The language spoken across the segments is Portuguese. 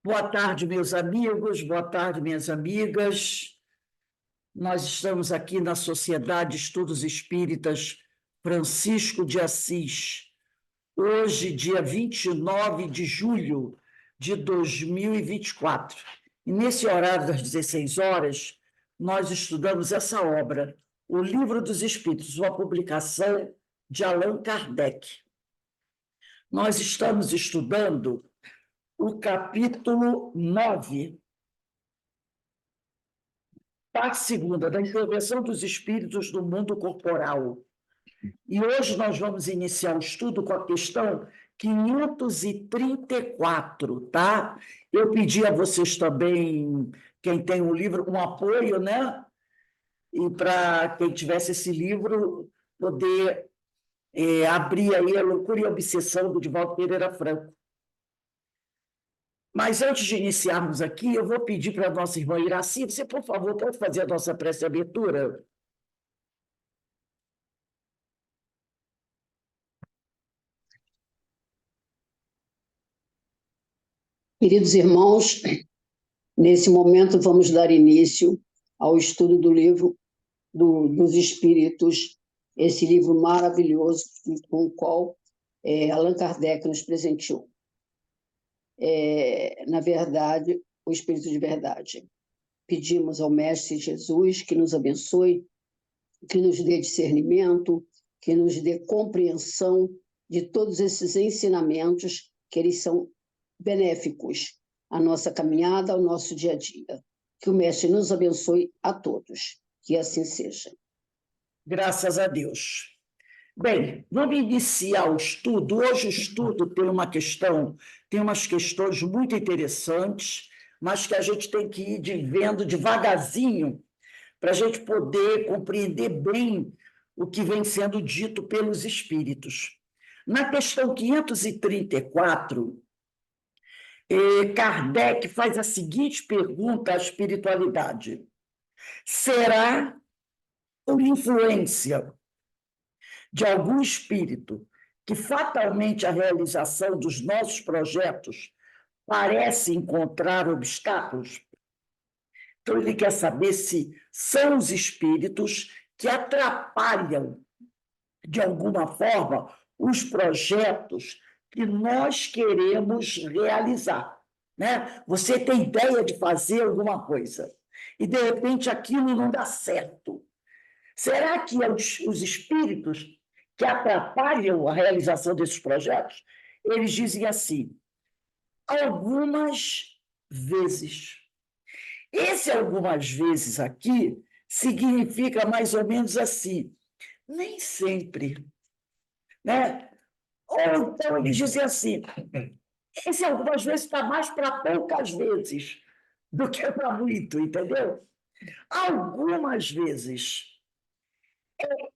Boa tarde, meus amigos, boa tarde, minhas amigas. Nós estamos aqui na Sociedade Estudos Espíritas Francisco de Assis, hoje, dia 29 de julho de 2024. E nesse horário das 16 horas, nós estudamos essa obra, O Livro dos Espíritos, uma publicação de Allan Kardec. Nós estamos estudando o capítulo 9, parte segunda, da intervenção dos espíritos no mundo corporal. E hoje nós vamos iniciar o estudo com a questão 534, tá? Eu pedi a vocês também, quem tem o livro, um apoio, né? E para quem tivesse esse livro, poder abrir aí a Loucura e a Obsessão do Divaldo Pereira Franco. Mas antes de iniciarmos aqui, eu vou pedir para a nossa irmã Iraci, você, por favor, pode fazer a nossa prece de abertura? Queridos irmãos, nesse momento vamos dar início ao estudo do livro dos Espíritos, esse livro maravilhoso com o qual Allan Kardec nos presenteou. Na verdade, o Espírito de Verdade. Pedimos ao Mestre Jesus que nos abençoe, que nos dê discernimento, que nos dê compreensão de todos esses ensinamentos, que eles são benéficos à nossa caminhada, ao nosso dia a dia. Que o Mestre nos abençoe a todos. Que assim seja. Graças a Deus. Bem, vamos iniciar o estudo. Hoje o estudo tem umas questões muito interessantes, mas que a gente tem que ir vendo devagarzinho para a gente poder compreender bem o que vem sendo dito pelos espíritos. Na questão 534, Kardec faz a seguinte pergunta à espiritualidade: será por influência de algum espírito que fatalmente a realização dos nossos projetos parece encontrar obstáculos? Então, ele quer saber se são os espíritos que atrapalham, de alguma forma, os projetos que nós queremos realizar, né? Você tem ideia de fazer alguma coisa e, de repente, aquilo não dá certo. Será que os espíritos que atrapalham a realização desses projetos? Eles dizem assim: algumas vezes. Esse algumas vezes aqui significa mais ou menos assim, nem sempre, né? Ou então eles dizem assim: esse algumas vezes está mais para poucas vezes do que para muito, entendeu? Algumas vezes.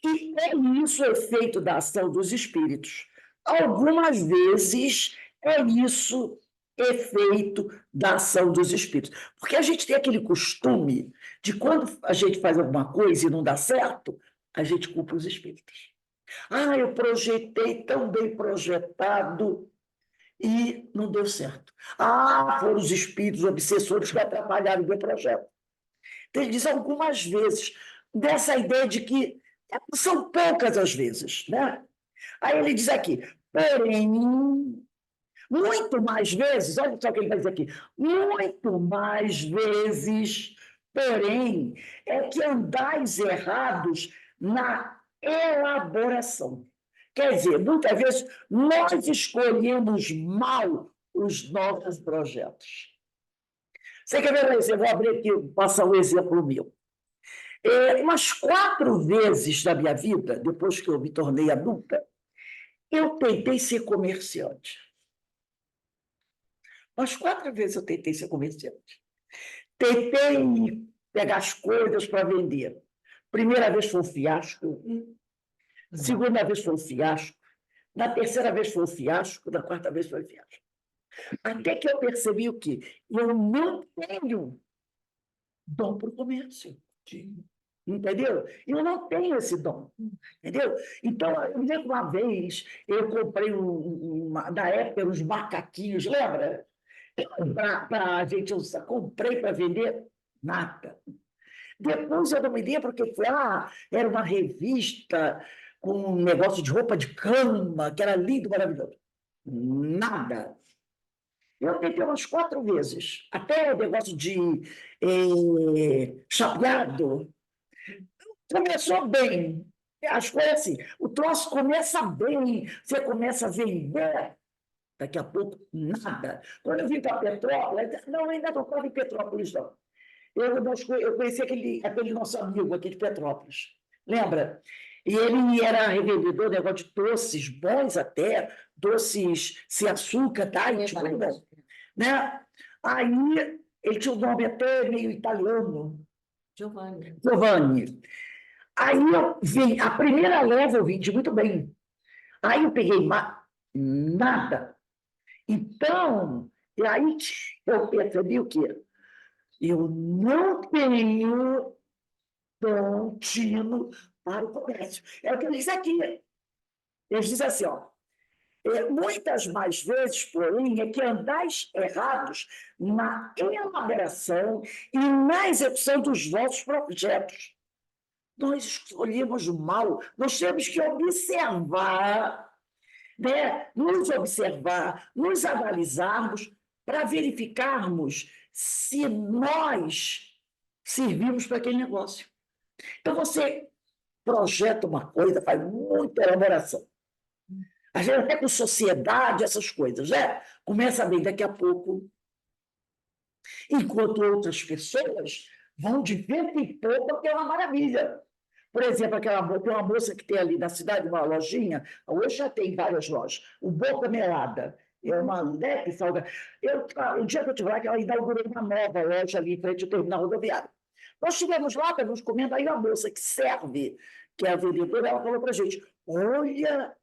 E é isso o efeito da ação dos espíritos. Algumas vezes é isso efeito da ação dos espíritos. Porque a gente tem aquele costume de quando a gente faz alguma coisa e não dá certo, a gente culpa os espíritos. Eu projetei tão bem projetado e não deu certo. Foram os espíritos obsessores que atrapalharam o meu projeto. Então, ele diz algumas vezes, dessa ideia de que são poucas as vezes, né? Aí ele diz aqui, porém, muito mais vezes, olha só o que ele vai dizer aqui, muito mais vezes, porém, é que andais errados na elaboração. Quer dizer, muitas vezes nós escolhemos mal os nossos projetos. Você quer ver um exemplo? Vou abrir aqui, passar um exemplo meu. Umas 4 vezes na minha vida, depois que eu me tornei adulta, eu tentei ser comerciante. Umas 4 vezes eu tentei ser comerciante. Tentei pegar as coisas para vender. Primeira vez foi um fiasco. Segunda vez foi um fiasco. Na terceira vez foi um fiasco. Na quarta vez foi um fiasco. Até que eu percebi o quê? Eu não tenho dom para o comércio. Entendeu? Eu não tenho esse dom, entendeu? Então, eu lembro uma vez, eu comprei, na época, uns macaquinhos, lembra? para a gente usar. Comprei para vender, nada. Depois eu não me lembro porque foi, era uma revista com um negócio de roupa de cama, que era lindo, maravilhoso. Nada. Eu tentei umas 4 vezes, até o negócio de chapeado. Começou bem. As coisas assim, o troço começa bem, você começa a vender, daqui a pouco, nada. Quando eu vim para Petrópolis, não, ainda não estava em Petrópolis, não. Eu conheci aquele nosso amigo aqui de Petrópolis, lembra? E ele era revendedor, negócio de doces, bons até, doces sem açúcar, tá? E, tipo, muito bom, né? Aí ele tinha um nome até meio italiano. Giovanni. Aí eu vim, a primeira leva eu vendi muito bem. Aí eu peguei nada. Então, e aí eu percebi o quê? Eu não tenho contínuo para o comércio. É o que ele diz aqui. Ele diz assim, ó, muitas mais vezes, porém, é que andais errados na elaboração e na execução dos vossos projetos. Nós escolhemos mal, nós temos que observar, né? Nos observar, nos analisarmos, para verificarmos se nós servimos para aquele negócio. Então, você projeta uma coisa, faz muita elaboração. Às vezes, até com sociedade, essas coisas, né? Começa bem, daqui a pouco, enquanto outras pessoas vão de vento em popa, que é uma maravilha. Por exemplo, tem uma moça que tem ali na cidade uma lojinha, hoje já tem várias lojas, o Boca Melada, é uma leque salgada. O dia que eu estive lá, que ela inaugurou uma nova loja ali em frente ao terminal rodoviário. Nós estivemos lá, estávamos comendo, aí a moça que serve, que é a vendedora, ela falou para a gente, olha,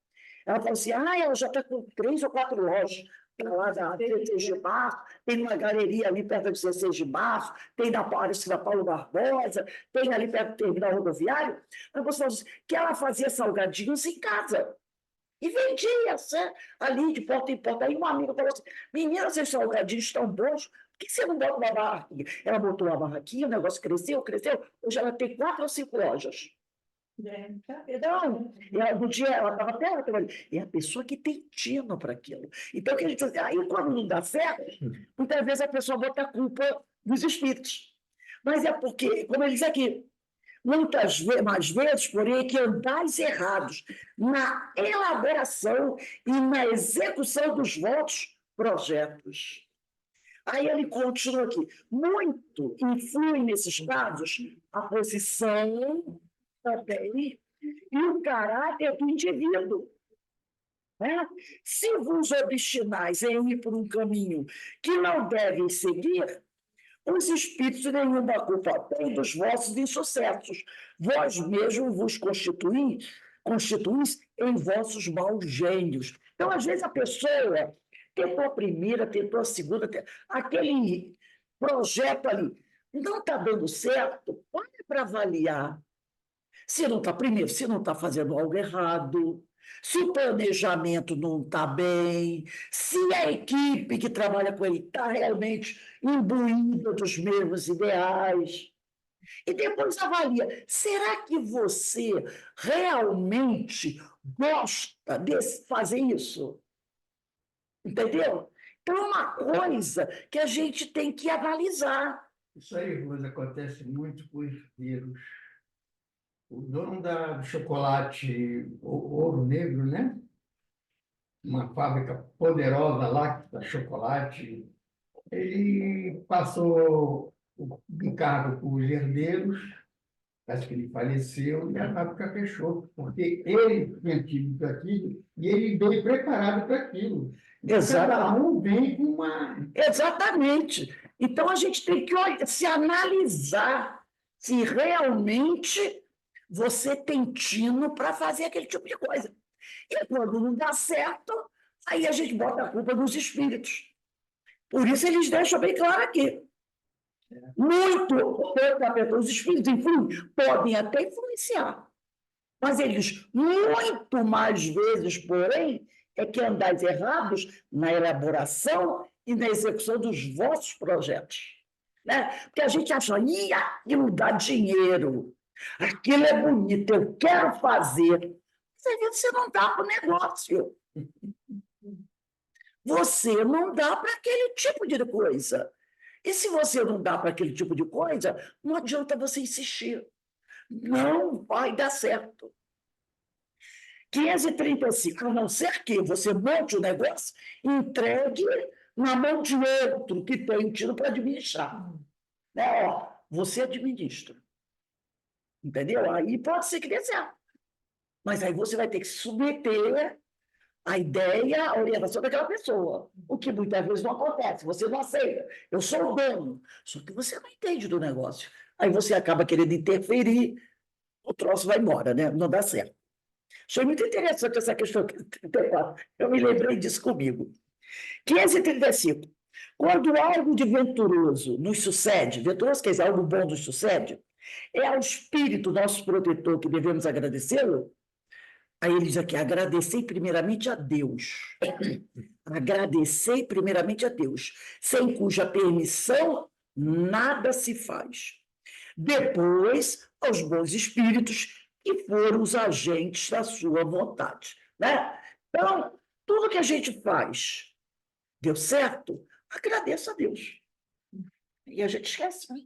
ela falou assim, ela já está com 3 ou 4 lojas, tem lá da 16 de março, tem uma galeria ali perto da 16 de março, tem na Paulo Barbosa, tem ali perto do terminal rodoviário. A moça falou assim, que ela fazia salgadinhos em casa. E vendia, ali de porta em porta. Aí um amigo falou assim, menina, esses salgadinhos estão bons, por que você não bota uma barraquinha? Ela botou uma barraquinha, o negócio cresceu, cresceu. Hoje ela tem 4 ou 5 lojas. Não, no dia ela estava até ela trabalhando. É a pessoa que tem tino para aquilo. Então, o que a gente diz, aí quando não dá certo, muitas vezes a pessoa bota a culpa nos espíritos. Mas é porque, como ele diz aqui, mais vezes, porém, é que andais errados na elaboração e na execução dos vossos projetos. Aí ele continua aqui. Muito influi nesses casos a posição também e o caráter do indivíduo. Né? Se vos obstinais em ir por um caminho que não devem seguir, os espíritos nenhuma culpa têm dos vossos insucessos. Vós mesmos vos constituís em vossos maus gênios. Então, às vezes, a pessoa tentou a primeira, tentou a segunda, aquele projeto ali não está dando certo, olha para avaliar. Se não está, primeiro, se não está fazendo algo errado, se o planejamento não está bem, se a equipe que trabalha com ele está realmente imbuída dos mesmos ideais. E depois avalia, será que você realmente gosta de fazer isso? Entendeu? Então, é uma coisa que a gente tem que analisar. Isso aí, Rosa, acontece muito com os herdeiros. O dono do chocolate Ouro Negro, né? Uma fábrica poderosa lá que faz chocolate, ele passou o encargo para os herdeiros, acho que ele faleceu e a fábrica fechou, porque ele tinha tido aquilo e ele veio preparado para aquilo. Cada um vem com uma... Exatamente. Então, a gente tem que se analisar se realmente você tem tino para fazer aquele tipo de coisa. E quando não dá certo, aí a gente bota a culpa nos espíritos. Por isso eles deixam bem claro aqui. Os espíritos, enfim, podem até influenciar. Mas eles, muito mais vezes, porém, é que andais errados na elaboração e na execução dos vossos projetos. Né? Porque a gente acha, aquilo dá dinheiro, aquilo é bonito, eu quero fazer. Você não dá para o negócio. Você não dá para aquele tipo de coisa. E se você não dá para aquele tipo de coisa, não adianta você insistir. Não vai dar certo. 535, a não ser que você monte o negócio e entregue na mão de outro que tem tido para administrar. Né? Ó, você administra. Entendeu? Aí pode ser que dê certo. Mas aí você vai ter que submeter a ideia, a orientação daquela pessoa. O que muitas vezes não acontece. Você não aceita. Eu sou o dono. Só que você não entende do negócio. Aí você acaba querendo interferir, o troço vai embora, né? Não dá certo. Achei muito interessante essa questão. Eu me lembrei disso comigo. 535. Quando algo de venturoso nos sucede, venturoso quer dizer algo bom nos sucede, é ao Espírito, nosso protetor, que devemos agradecê-lo? Aí ele diz aqui, agradecei primeiramente a Deus. Agradecei primeiramente a Deus, sem cuja permissão nada se faz. Depois, aos bons espíritos, que foram os agentes da sua vontade. Né? Então, tudo que a gente faz deu certo, agradeça a Deus. E a gente esquece, né?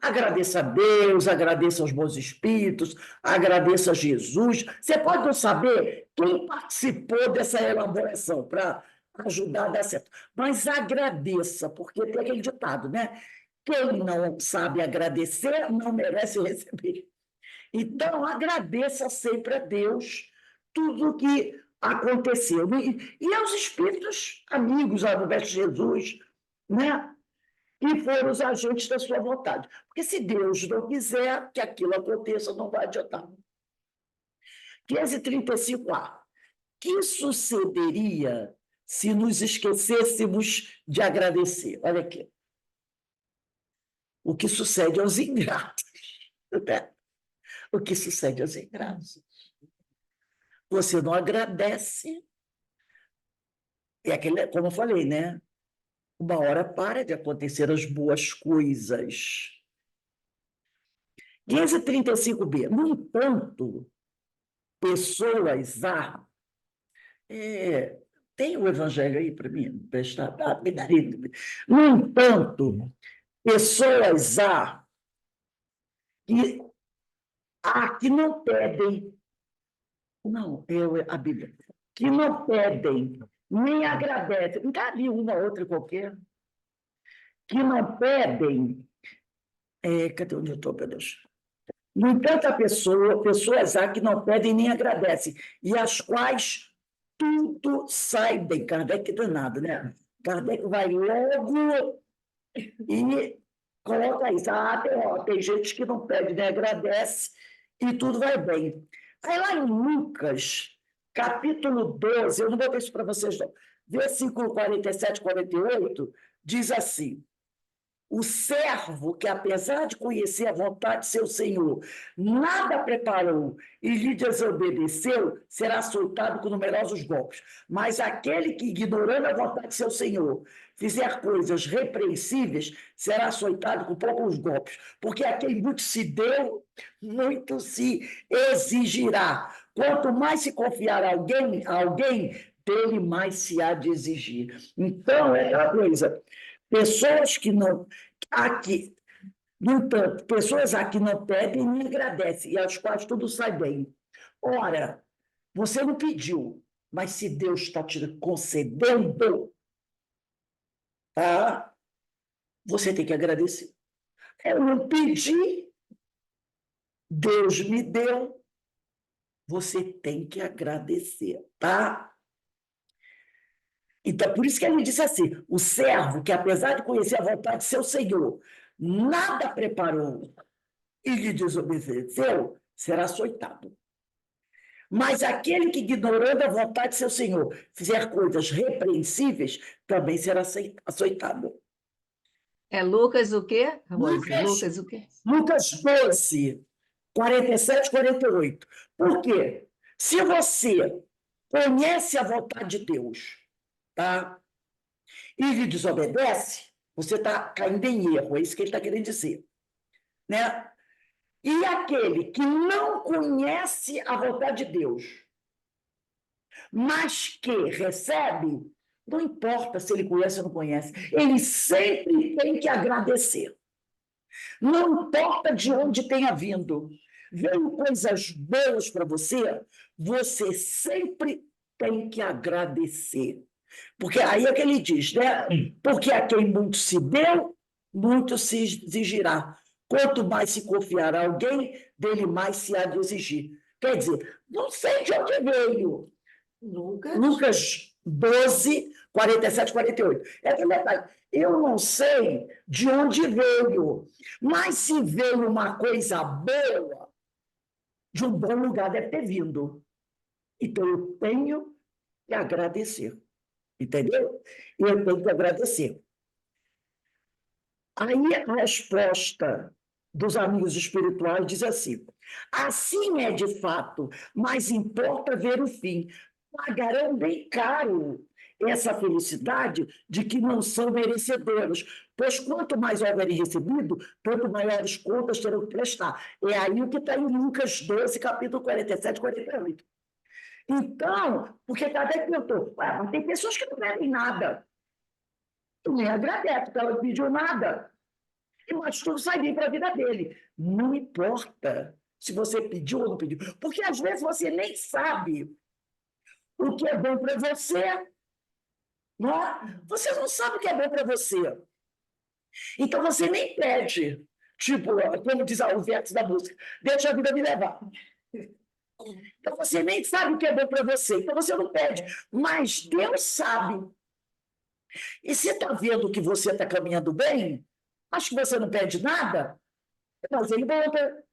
Agradeça a Deus, agradeça aos bons espíritos, agradeça a Jesus. Você pode não saber quem participou dessa elaboração para ajudar a dar certo, mas agradeça, porque tem aquele ditado, né? Quem não sabe agradecer não merece receber. Então, agradeça sempre a Deus tudo o que aconteceu. E aos espíritos amigos, ao Mestre Jesus, né? Que foram os agentes da sua vontade. Porque se Deus não quiser que aquilo aconteça, não vai adiantar. 535A. Que sucederia se nos esquecêssemos de agradecer? Olha aqui. O que sucede aos ingratos. Né? O que sucede aos ingratos. Você não agradece. É aquele, como eu falei, né? Uma hora para de acontecer as boas coisas. 535B. No entanto, pessoas há. Tem o evangelho aí para mim? Prestar, me daria. No entanto, pessoas que não pedem. Não, a Bíblia. Que não pedem, nem agradecem. Não está ali uma outra qualquer. Que não pedem. Cadê onde eu estou, meu Deus? No entanto, pessoas há que não pedem nem agradecem, e as quais tudo sai bem. Kardec não é nada, né? Kardec vai logo e coloca isso. Tem gente que não pede nem agradece, e tudo vai bem. Aí lá em Lucas, capítulo 12, eu não vou ver isso para vocês, não. Versículo 47, 48, diz assim: o servo que, apesar de conhecer a vontade de seu senhor, nada preparou e lhe desobedeceu, será açoitado com numerosos golpes. Mas aquele que, ignorando a vontade de seu senhor, fizer coisas repreensíveis, será açoitado com poucos golpes. Porque a quem muito se deu, muito se exigirá. Quanto mais se confiar a alguém, dele mais se há de exigir. Então, é aquela coisa. Pessoas que não. Aqui, no entanto, pessoas aqui não pedem nem agradecem, e às quais tudo sai bem. Ora, você não pediu, mas se Deus está te concedendo, tá? Você tem que agradecer. Eu não pedi, Deus me deu, você tem que agradecer, tá? Então, por isso que ele disse assim: o servo que, apesar de conhecer a vontade de seu senhor, nada preparou e lhe desobedeceu, será açoitado. Mas aquele que, ignorando a vontade de seu senhor, fizer coisas repreensíveis, também será açoitado. É Lucas o quê, Rose? Lucas. Lucas o quê? Lucas 12, 47, 48. Por quê? Se você conhece a vontade de Deus, tá? e lhe desobedece, você está caindo em erro, é isso que ele está querendo dizer. Né? E aquele que não conhece a vontade de Deus, mas que recebe, não importa se ele conhece ou não conhece, ele sempre tem que agradecer. Não importa de onde tenha vindo, veio coisas boas para você, você sempre tem que agradecer. Porque aí é que ele diz, né? Porque a quem muito se deu, muito se exigirá. Quanto mais se confiar a alguém, dele mais se há de exigir. Quer dizer, não sei de onde veio. Lucas 12, 47, 48. É aquele detalhe. Eu não sei de onde veio, mas se veio uma coisa boa, de um bom lugar deve ter vindo. Então, eu tenho que agradecer. Entendeu? Eu tenho que agradecer. Aí a resposta dos amigos espirituais diz assim: assim é de fato, mas importa ver o fim. Pagarão bem caro essa felicidade de que não são merecedores, pois quanto mais houverem recebido, tanto maiores contas terão que prestar. É aí o que está em Lucas 12, capítulo 47, 48. Então, porque Kardec perguntou, mas tem pessoas que não pedem nada, tu nem agradece, porque ela não pediu nada, mas tudo sai bem para a vida dele. Não importa se você pediu ou não pediu, porque às vezes você nem sabe o que é bom para você, não é? Você não sabe o que é bom para você. Então você nem pede, tipo, como diz o verso da música, deixa a vida me levar. Então você nem sabe o que é bom para você, então você não pede, mas Deus sabe. E se está vendo que você está caminhando bem, acho que você não pede nada, mas ele manda.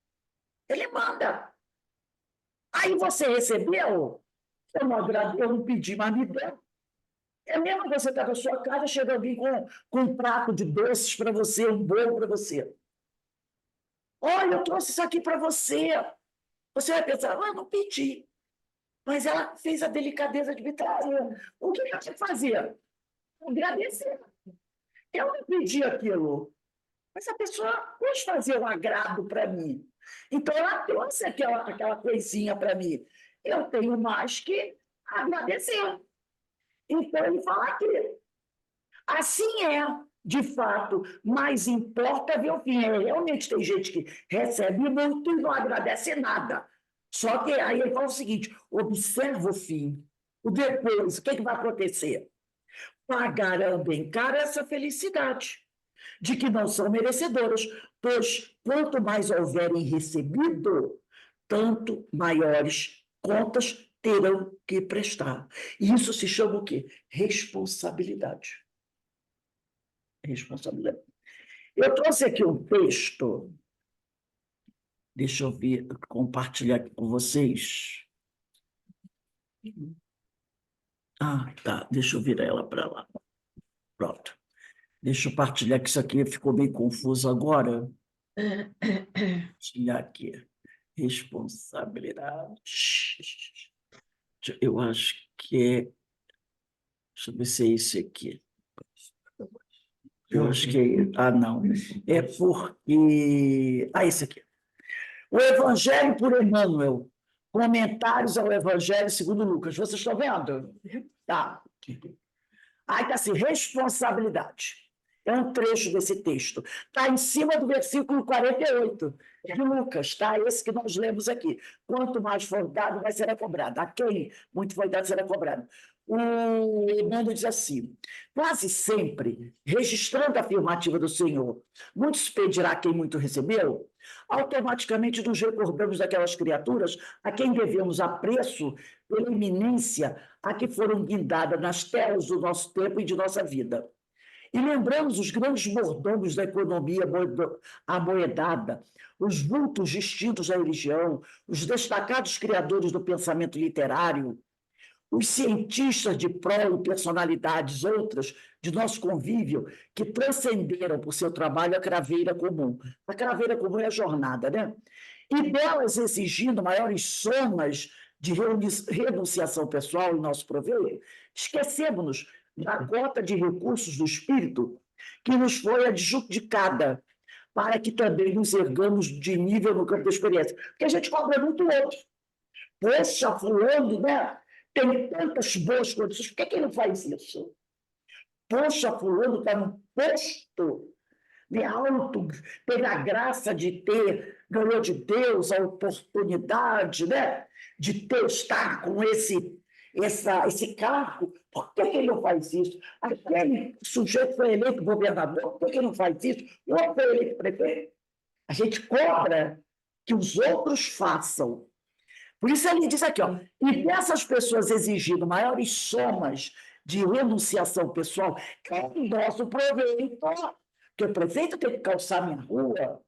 Ele manda. Aí você recebeu, eu não pedi, mas me deu. É mesmo que você está na sua casa, chega alguém com um prato de doces para você, um bolo para você. Olha, eu trouxe isso aqui para você. Você vai pensar, eu não pedi. Mas ela fez a delicadeza de me trazer. O que eu tinha que fazer? Agradecer. Eu não pedi aquilo, mas a pessoa quis fazer um agrado para mim. Então, ela trouxe aquela coisinha para mim. Eu tenho mais que agradecer. Então, ele fala aqui. Assim é, de fato, mas importa ver o fim. Realmente tem gente que recebe muito e não agradece nada. Só que aí ele fala o seguinte, observa o fim. O depois, o que vai acontecer? Pagarão bem caro essa felicidade, de que não são merecedoras, pois quanto mais houverem recebido, tanto maiores contas terão que prestar. E isso se chama o quê? Responsabilidade. Responsabilidade. Eu trouxe aqui um texto, deixa eu ver, compartilhar aqui com vocês. Ah, tá, deixa eu virar ela para lá. Pronto. Deixa eu partilhar, que isso aqui ficou bem confuso agora. Partilhar aqui. Responsabilidade. Eu acho que é. Deixa eu ver se é esse aqui. Eu acho que é. Ah, não. É porque. Ah, esse aqui. O Evangelho por Emmanuel. Comentários ao Evangelho segundo Lucas. Vocês estão vendo? Tá. Aí está assim, responsabilidade. É um trecho desse texto. Está em cima do versículo 48 de Lucas, tá? Esse que nós lemos aqui. Quanto mais for dado, vai ser cobrado. A quem muito foi dado, será cobrado. O Emmanuel diz assim, quase sempre, registrando a afirmativa do Senhor, muito se pedirá a quem muito recebeu, automaticamente nos recordamos daquelas criaturas a quem devemos apreço pela iminência a que foram guindadas nas telas do nosso tempo e de nossa vida. E lembramos os grandes mordomos da economia amoedada, os vultos distintos da religião, os destacados criadores do pensamento literário, os cientistas de prol e personalidades outras de nosso convívio que transcenderam por seu trabalho a craveira comum. A craveira comum é a jornada, né? E delas exigindo maiores somas de renunciação pessoal em nosso proveito, esquecemos-nos da cota de recursos do espírito que nos foi adjudicada, para que também nos ergamos de nível no campo da experiência. Porque a gente cobra muito outro. Poxa, fulano, né? Tem tantas boas condições, por que ele não faz isso? Poxa, fulano está num posto de alto, teve a graça de ter, ganhou de Deus a oportunidade, né? De ter, estar com esse cargo. Por que ele não faz isso? Aquele sujeito foi eleito governador, por que ele não faz isso? O outro foi eleito prefeito. A gente cobra que os outros façam. Por isso ele diz aqui, ó, e dessas pessoas exigindo maiores somas de renunciação pessoal, é o nosso proveito. Porque o prefeito tem que calçar minha rua,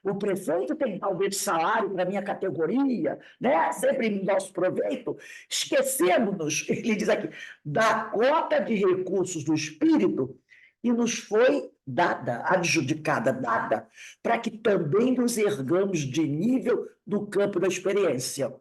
o prefeito tem que dar o salário para a minha categoria, né? Sempre em nosso proveito, esquecemos-nos, ele diz aqui, da cota de recursos do espírito que nos foi dada, adjudicada, dada, para que também nos ergamos de nível do campo da experiência.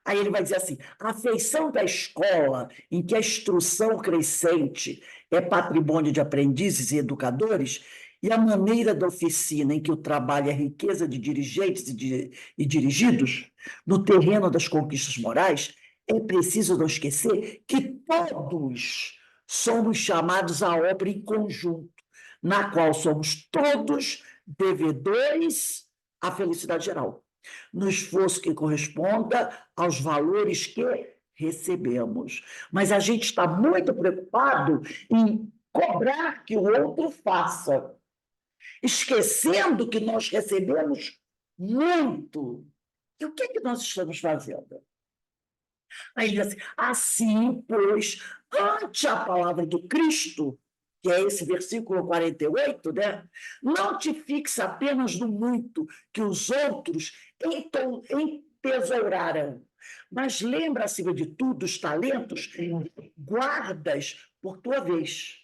Aí ele vai dizer assim, a feição da escola, em que a instrução crescente é patrimônio de aprendizes e educadores, e a maneira da oficina, em que o trabalho é riqueza de dirigentes e dirigidos, no terreno das conquistas morais, é preciso não esquecer que todos somos chamados à obra em conjunto, na qual somos todos devedores à felicidade geral, no esforço que corresponda aos valores que recebemos. Mas a gente está muito preocupado em cobrar que o outro faça, esquecendo que nós recebemos muito. E o que é que nós estamos fazendo? Aí ele diz assim, pois, ante a palavra do Cristo, que é esse versículo 48, né? Não te fixa apenas no muito que os outros entesouraram, mas lembra, acima de tudo, os talentos, guardas por tua vez,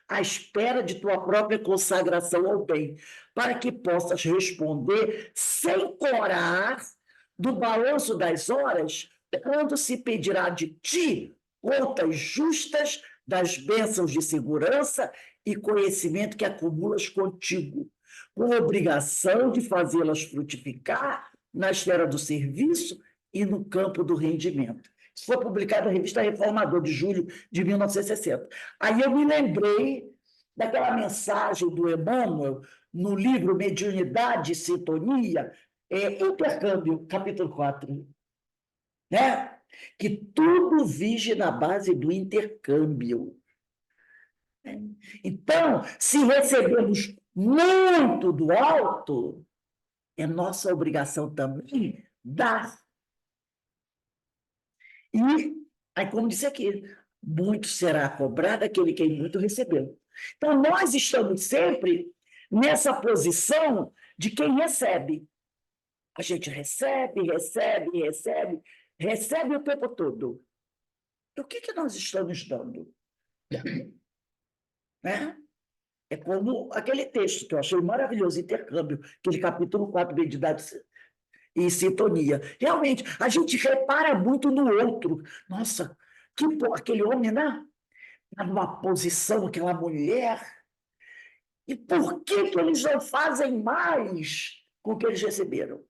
à espera de tua própria consagração ao bem, para que possas responder sem corar do balanço das horas, quando se pedirá de ti contas justas das bênçãos de segurança e conhecimento que acumulas contigo, com a obrigação de fazê-las frutificar na esfera do serviço e no campo do rendimento. Isso foi publicado na revista Reformador, de julho de 1960. Aí eu me lembrei daquela mensagem do Emmanuel, no livro Mediunidade e Sintonia, Intercâmbio, capítulo 4, né? Que tudo vige na base do intercâmbio. Então, se recebemos muito do alto, é nossa obrigação também dar. E, aí, como disse aqui, muito será cobrado aquele que muito recebeu. Então, nós estamos sempre nessa posição de quem recebe. A gente recebe, recebe, recebe, recebe o tempo todo. E o que nós estamos dando? Né? É como aquele texto que eu achei maravilhoso, Intercâmbio, aquele capítulo 4, Mediunidade e Sintonia. Realmente, a gente repara muito no outro. Nossa, aquele homem, né? Está numa posição, aquela mulher. E por que eles não fazem mais com o que eles receberam?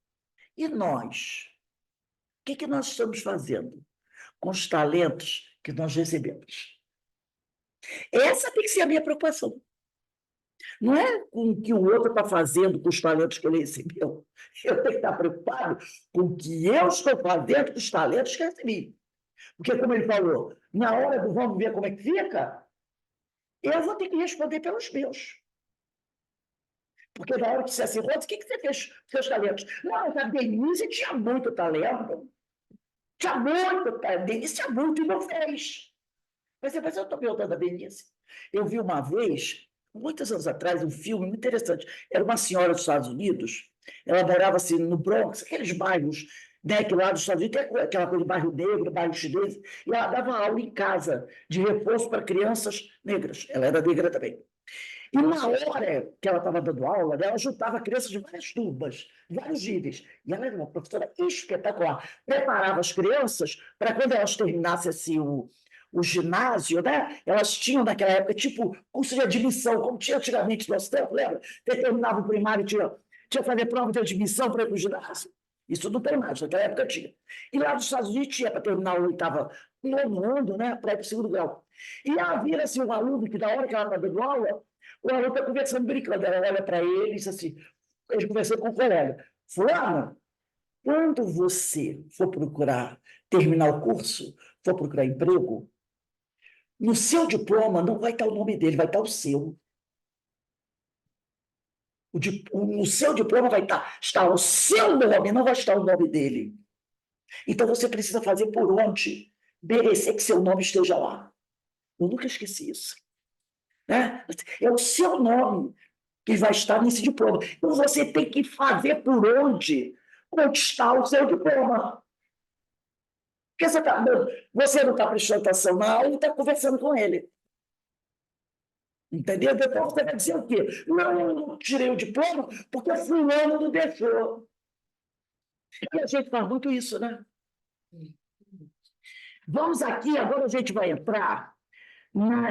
E nós? O que nós estamos fazendo com os talentos que nós recebemos? Essa tem que ser a minha preocupação. Não é com o que o outro está fazendo com os talentos que ele recebeu. Eu tenho que estar preocupado com o que eu estou fazendo com os talentos que recebi. Porque, como ele falou, na hora do vamos ver como é que fica, eu vou ter que responder pelos meus. Porque na hora que você assim, o que você fez com seus talentos? Não, a Denise tinha muito talento. Tinha muito talento. Denise tinha muito e não fez. Mas eu estou perguntando a Denise. Eu vi uma vez, muitos anos atrás, um filme muito interessante. Era uma senhora dos Estados Unidos, ela morava assim, no Bronx, aqueles bairros, né, que lá dos Estados Unidos tem aquela coisa de bairro negro, bairro chinês, e ela dava aula em casa de reforço para crianças negras. Ela era negra também. E na hora que ela estava dando aula, ela juntava crianças de várias turmas, de vários níveis. E ela era uma professora espetacular. Preparava as crianças para quando elas terminassem assim, o o ginásio, né? Elas tinham naquela época, tipo, curso de admissão, como tinha antigamente no nosso tempo, lembra? Você terminava o primário, tinha que fazer prova de admissão para ir para o ginásio. Isso não tem mais, naquela época tinha. E lá nos Estados Unidos tinha para terminar o oitava, nono ano, né? Para ir para o segundo grau. E havia assim, um aluno que, na hora que ela estava dando aula, o aluno está conversando, brincando. Ela olha para ele e diz assim, ele conversando com o colega, fulano, quando você for procurar terminar o curso, for procurar emprego, no seu diploma não vai estar o nome dele, vai estar o seu. No seu diploma vai estar o seu nome, não vai estar o nome dele. Então você precisa fazer por onde merecer que seu nome esteja lá. Eu nunca esqueci isso. Né? É o seu nome que vai estar nesse diploma. Então você tem que fazer por onde conquistar o seu diploma. Porque você não está prestando atenção na aula e está conversando com ele. Entendeu? Depois você vai dizer o quê? Não, eu não tirei o diploma porque fulano não deixou. E a gente faz muito isso, né? Vamos aqui, agora a gente vai entrar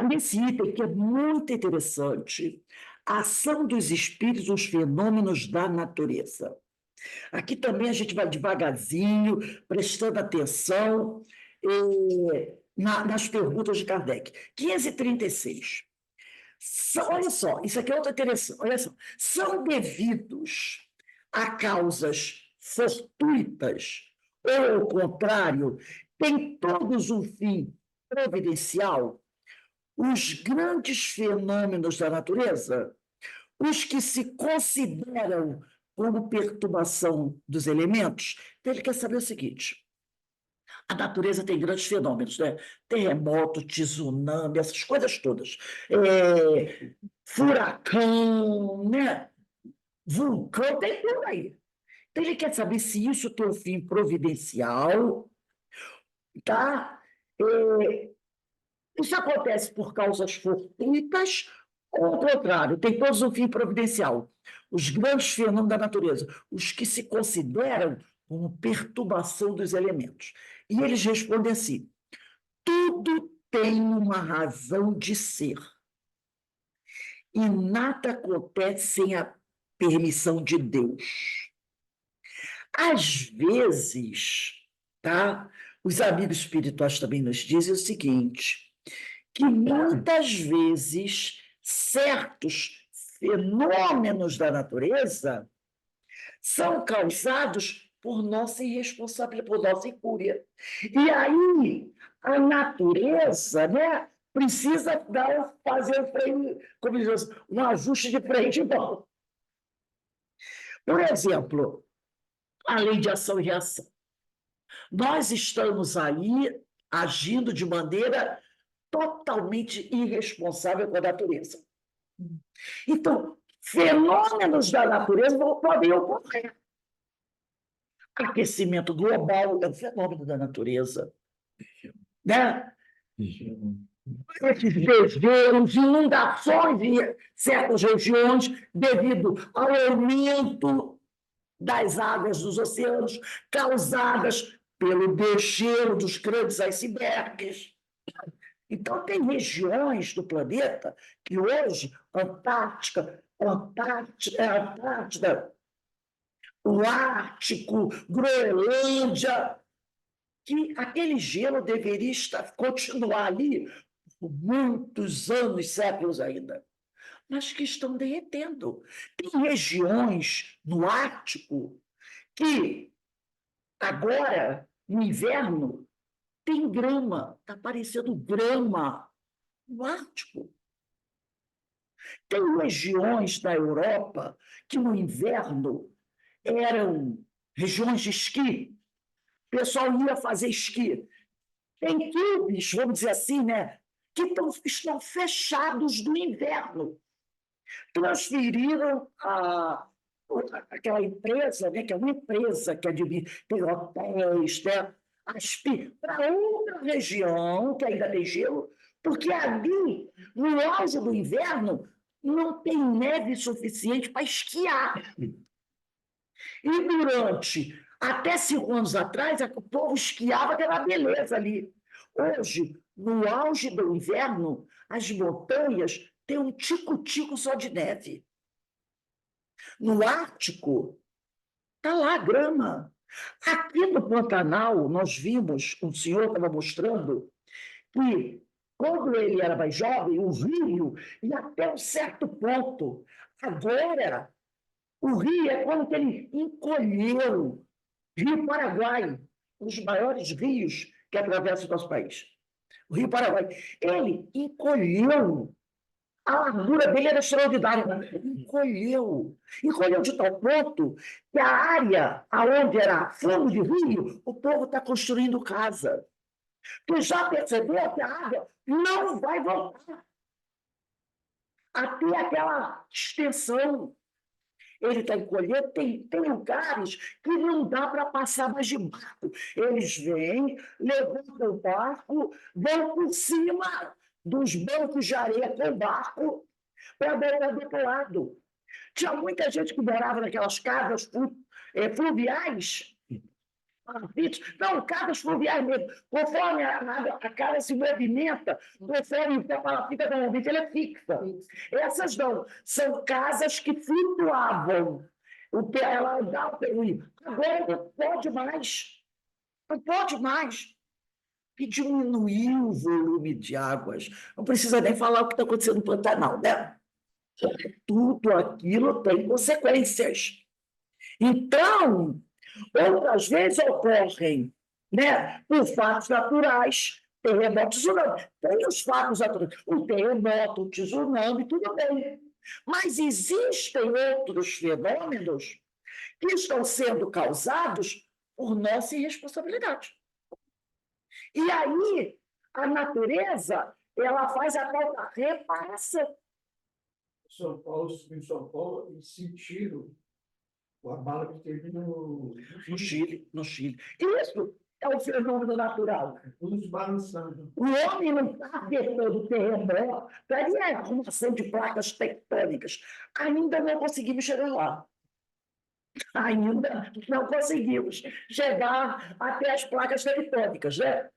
nesse item que é muito interessante. A ação dos espíritos, os fenômenos da natureza. Aqui também a gente vai devagarzinho, prestando atenção nas perguntas de Kardec. 536. Olha só, isso aqui é outra interessante. Olha só, são devidos a causas fortuitas ou, ao contrário, têm todos um fim providencial? Os grandes fenômenos da natureza, os que se consideram como perturbação dos elementos, então ele quer saber o seguinte: a natureza tem grandes fenômenos, né? Terremoto, tsunami, essas coisas todas. Furacão, né? Vulcão, tem tudo aí. Então ele quer saber se isso tem um fim providencial, tá? Isso acontece por causas fortuitas ou, ao contrário, tem todos um fim providencial. Os grandes fenômenos da natureza, os que se consideram como perturbação dos elementos. E eles respondem assim: tudo tem uma razão de ser. E nada acontece sem a permissão de Deus. Às vezes, tá? Os amigos espirituais também nos dizem o seguinte, que muitas vezes certos fenômenos da natureza são causados por nossa irresponsabilidade, por nossa incúria. E aí a natureza, né, precisa fazer um freio, como diz, um ajuste de freio de mão. Por exemplo, a lei de ação e reação. Nós estamos aí agindo de maneira totalmente irresponsável com a natureza. Então, fenômenos da natureza podem ocorrer. Aquecimento global é um fenômeno da natureza. Né? Esses desvelos, inundações em certas regiões devido ao aumento das águas dos oceanos causadas pelo degelo dos grandes icebergs. Então, tem regiões do planeta que hoje, Antártida, o Ártico, Groenlândia, que aquele gelo deveria continuar ali por muitos anos, séculos ainda, mas que estão derretendo. Tem regiões no Ártico que agora, no inverno, tem grama, está aparecendo grama no Ártico. Tem regiões da Europa que no inverno eram regiões de esqui, o pessoal ia fazer esqui. Tem clubes, vamos dizer assim, né, que estão fechados no inverno. Transferiram aquela empresa, né, que é uma empresa que tem hotéis, né, para outra região, que ainda tem gelo, porque ali, no auge do inverno, não tem neve suficiente para esquiar. E até 5 anos atrás, o povo esquiava, que era beleza ali. Hoje, No auge do inverno, as montanhas têm um tico-tico só de neve. No Ártico, está lá a grama. Aqui no Pantanal, nós vimos, um senhor estava mostrando, que quando ele era mais jovem, o rio ia até um certo ponto. Agora, o rio é quando ele encolheu. Rio Paraguai, um dos maiores rios que atravessa o nosso país. O Rio Paraguai. Ele encolheu. A largura dele era extraordinária. Encolheu. Encolheu de tal ponto que a área onde era fundo de rio, o povo está construindo casa. Tu já percebeu que a água não vai voltar até aquela extensão. Ele está encolhendo, tem lugares que não dá para passar mais de barco. Eles vêm, levantam o barco, vão por cima dos bancos de areia com o barco para beira do outro lado. Tinha muita gente que morava naquelas casas fluviais. Não, casas fluviais mesmo. Conforme a casa se movimenta, conforme o tempo ela fica normalmente, ela é fixa. Essas não, são casas que flutuavam. Ela andava pelo rio. Agora não pode mais. Não pode mais. E diminuiu o volume de águas. Não precisa nem falar o que está acontecendo no Pantanal, né? Tudo aquilo tem consequências. Então, outras vezes ocorrem, né, por fatos naturais, terremotos, tsunami. Tem os fatos naturais, o terremoto, o tsunami, tudo bem. Mas existem outros fenômenos que estão sendo causados por nossa irresponsabilidade. E aí, a natureza, ela faz a tal da reparação. Em São Paulo, eles sentiram o abalo que teve no Chile. Isso é um fenômeno natural. Todos balançando. O homem não está afetando o terremoto, daí a arrumação de placas tectônicas. Ainda não conseguimos chegar lá. Ainda não conseguimos chegar até as placas tectônicas, né?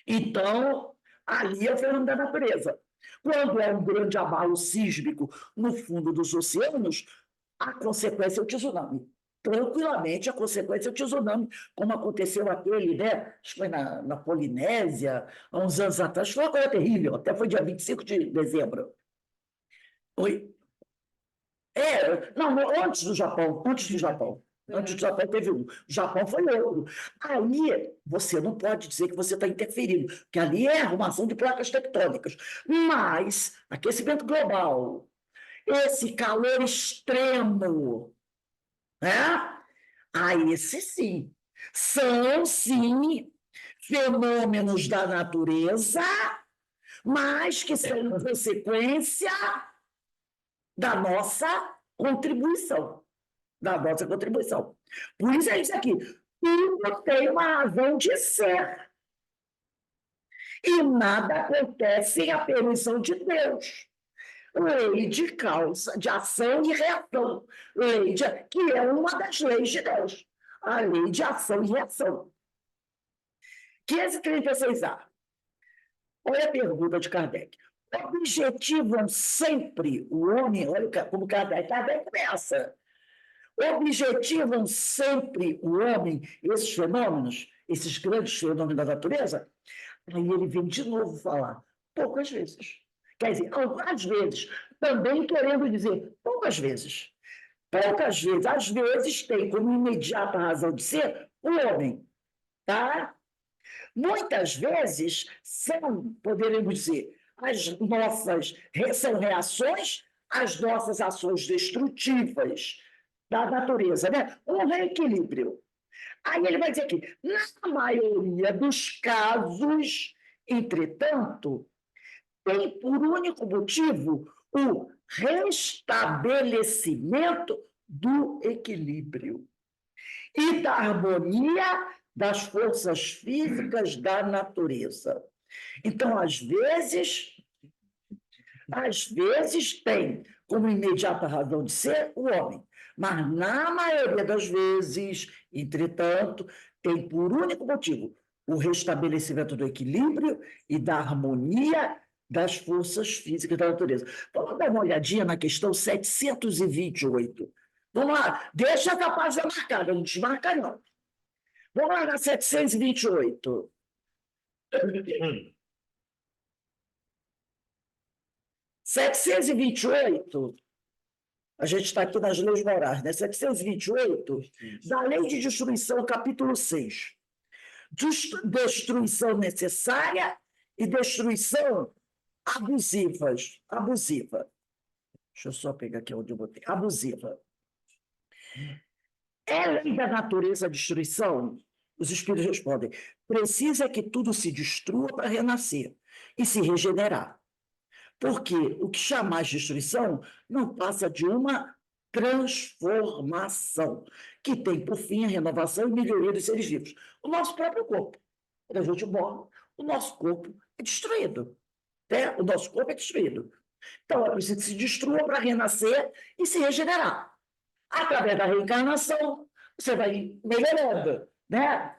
Então, ali é o fenômeno da natureza. Quando é um grande abalo sísmico no fundo dos oceanos, a consequência é o tsunami. Tranquilamente, a consequência é o tsunami, como aconteceu aquele, né? Acho que foi na Polinésia, há uns anos atrás. Foi uma coisa terrível, até foi dia 25 de dezembro. Oi? Não, antes do Japão. Antes do Japão teve um. O Japão foi outro. Aí você não pode dizer que você está interferindo, porque ali é arrumação de placas tectônicas. Mas aquecimento global, esse calor extremo, né? Esse sim. São, sim, fenômenos da natureza, mas que são consequência da nossa contribuição. Por isso é isso aqui. Tudo tem uma razão de ser. E nada acontece sem a permissão de Deus. Lei de causa, de ação e reação. Que é uma das leis de Deus. A lei de ação e reação. 536A. Olha a pergunta de Kardec. Objetivam sempre o homem, olha como Kardec começa. Objetivam sempre o homem esses fenômenos, esses grandes fenômenos da natureza? Aí ele vem de novo falar, poucas vezes. Quer dizer, algumas vezes, também querendo dizer, poucas vezes. Poucas vezes, às vezes tem como imediata razão de ser o homem, tá? Muitas vezes são, poderíamos dizer, são reações às nossas ações destrutivas da natureza, né? Um reequilíbrio. Aí ele vai dizer aqui, na maioria dos casos, entretanto, tem por único motivo o restabelecimento do equilíbrio e da harmonia das forças físicas da natureza. Então, às vezes tem como imediata razão de ser o homem, mas na maioria das vezes, entretanto, tem por único motivo o restabelecimento do equilíbrio e da harmonia das forças físicas da natureza. Vamos dar uma olhadinha na questão 728. Vamos lá, deixa a página marcada, não desmarca não. Vamos lá na 728. 728, a gente está aqui nas leis morais, né? 728, da Lei de Destruição, capítulo 6. Destruição necessária e destruição abusiva. Deixa eu só pegar aqui onde eu botei. Abusiva. É lei da natureza a destruição? Os espíritos respondem: precisa que tudo se destrua para renascer e se regenerar. Porque o que chamar de destruição não passa de uma transformação, que tem por fim a renovação e melhoria dos seres vivos. O nosso próprio corpo. Quando a gente morre, o nosso corpo é destruído. Né? O nosso corpo é destruído. Então, é preciso que se destrua para renascer e se regenerar. Através da reencarnação, você vai melhorando. Né?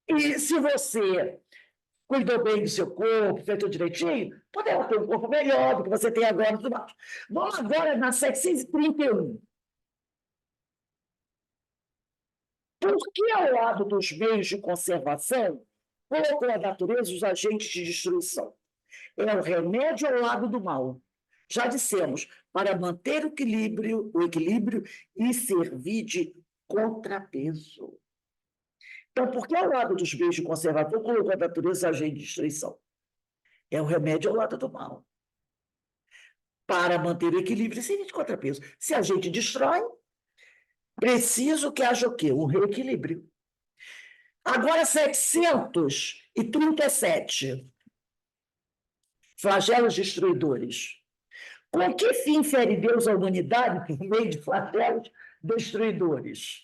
E se você cuidou bem do seu corpo, fez tudo direitinho, poderá ter um corpo melhor do que você tem agora. Tudo mais. Vamos agora na 731. Por que, ao lado dos meios de conservação, colocou a natureza os agentes de destruição? É o remédio ao lado do mal. Já dissemos, para manter o equilíbrio e servir de contrapeso. Então, por que ao lado dos meios de conservação colocou a natureza os agentes de destruição? É o remédio ao lado do mal. Para manter o equilíbrio e servir de contrapeso. Se a gente destrói, preciso que haja o quê? Um reequilíbrio. Agora, 737. Flagelos destruidores. Com que fim fere Deus a humanidade por meio de flagelos destruidores?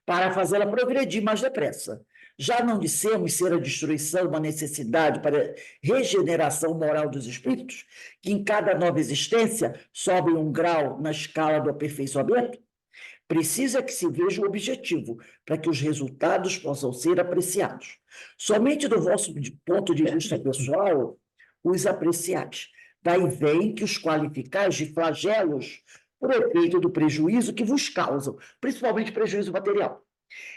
Para fazê-la progredir mais depressa. Já não dissemos ser a destruição uma necessidade para regeneração moral dos espíritos, que em cada nova existência sobe um grau na escala do aperfeiçoamento? Precisa que se veja o objetivo, para que os resultados possam ser apreciados. Somente do vosso ponto de vista pessoal, os apreciais. Daí vem que os qualificais de flagelos por efeito do prejuízo que vos causam, principalmente prejuízo material.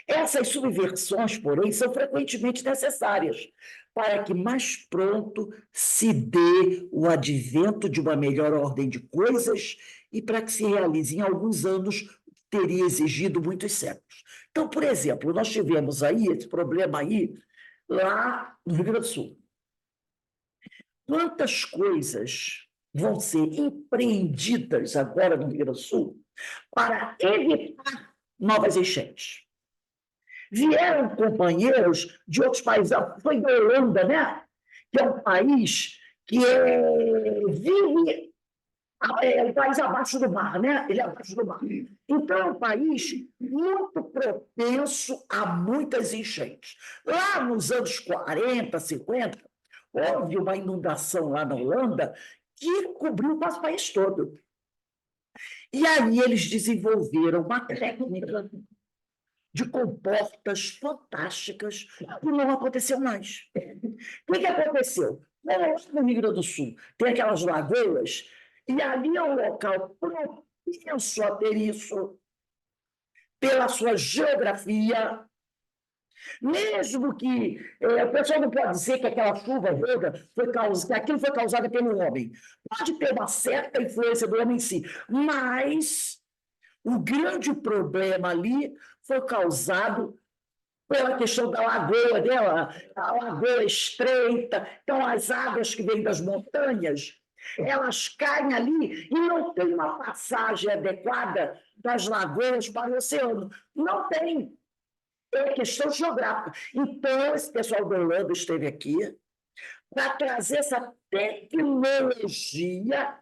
Essas subversões, porém, são frequentemente necessárias para que mais pronto se dê o advento de uma melhor ordem de coisas e para que se realize em alguns anos teria exigido muitos séculos. Então, por exemplo, nós tivemos aí esse problema aí lá no Rio Grande do Sul. Quantas coisas vão ser empreendidas agora no Rio Grande do Sul para evitar novas enchentes? Vieram companheiros de outros países, foi da Holanda, né? Que é um país que vive, é um país abaixo do mar, né? Ele é abaixo do mar. Então, é um país muito propenso a muitas enchentes. Lá nos anos 40, 50, houve uma inundação lá na Holanda que cobriu quase o país todo. E aí eles desenvolveram uma técnica de comportas fantásticas que não aconteceu mais. O que aconteceu? No Rio Grande do Sul tem aquelas lagoas, e ali é um local propenso a ter isso, pela sua geografia. Mesmo que o pessoal não pode dizer que aquela chuva toda que aquilo foi causado pelo homem. Pode ter uma certa influência do homem em si, mas o grande problema ali foi causado pela questão da lagoa dela, a lagoa estreita. Então, as águas que vêm das montanhas, elas caem ali e não tem uma passagem adequada das lagoas para o oceano. Não tem. É questão geográfica. Então, esse pessoal da Holanda esteve aqui para trazer essa tecnologia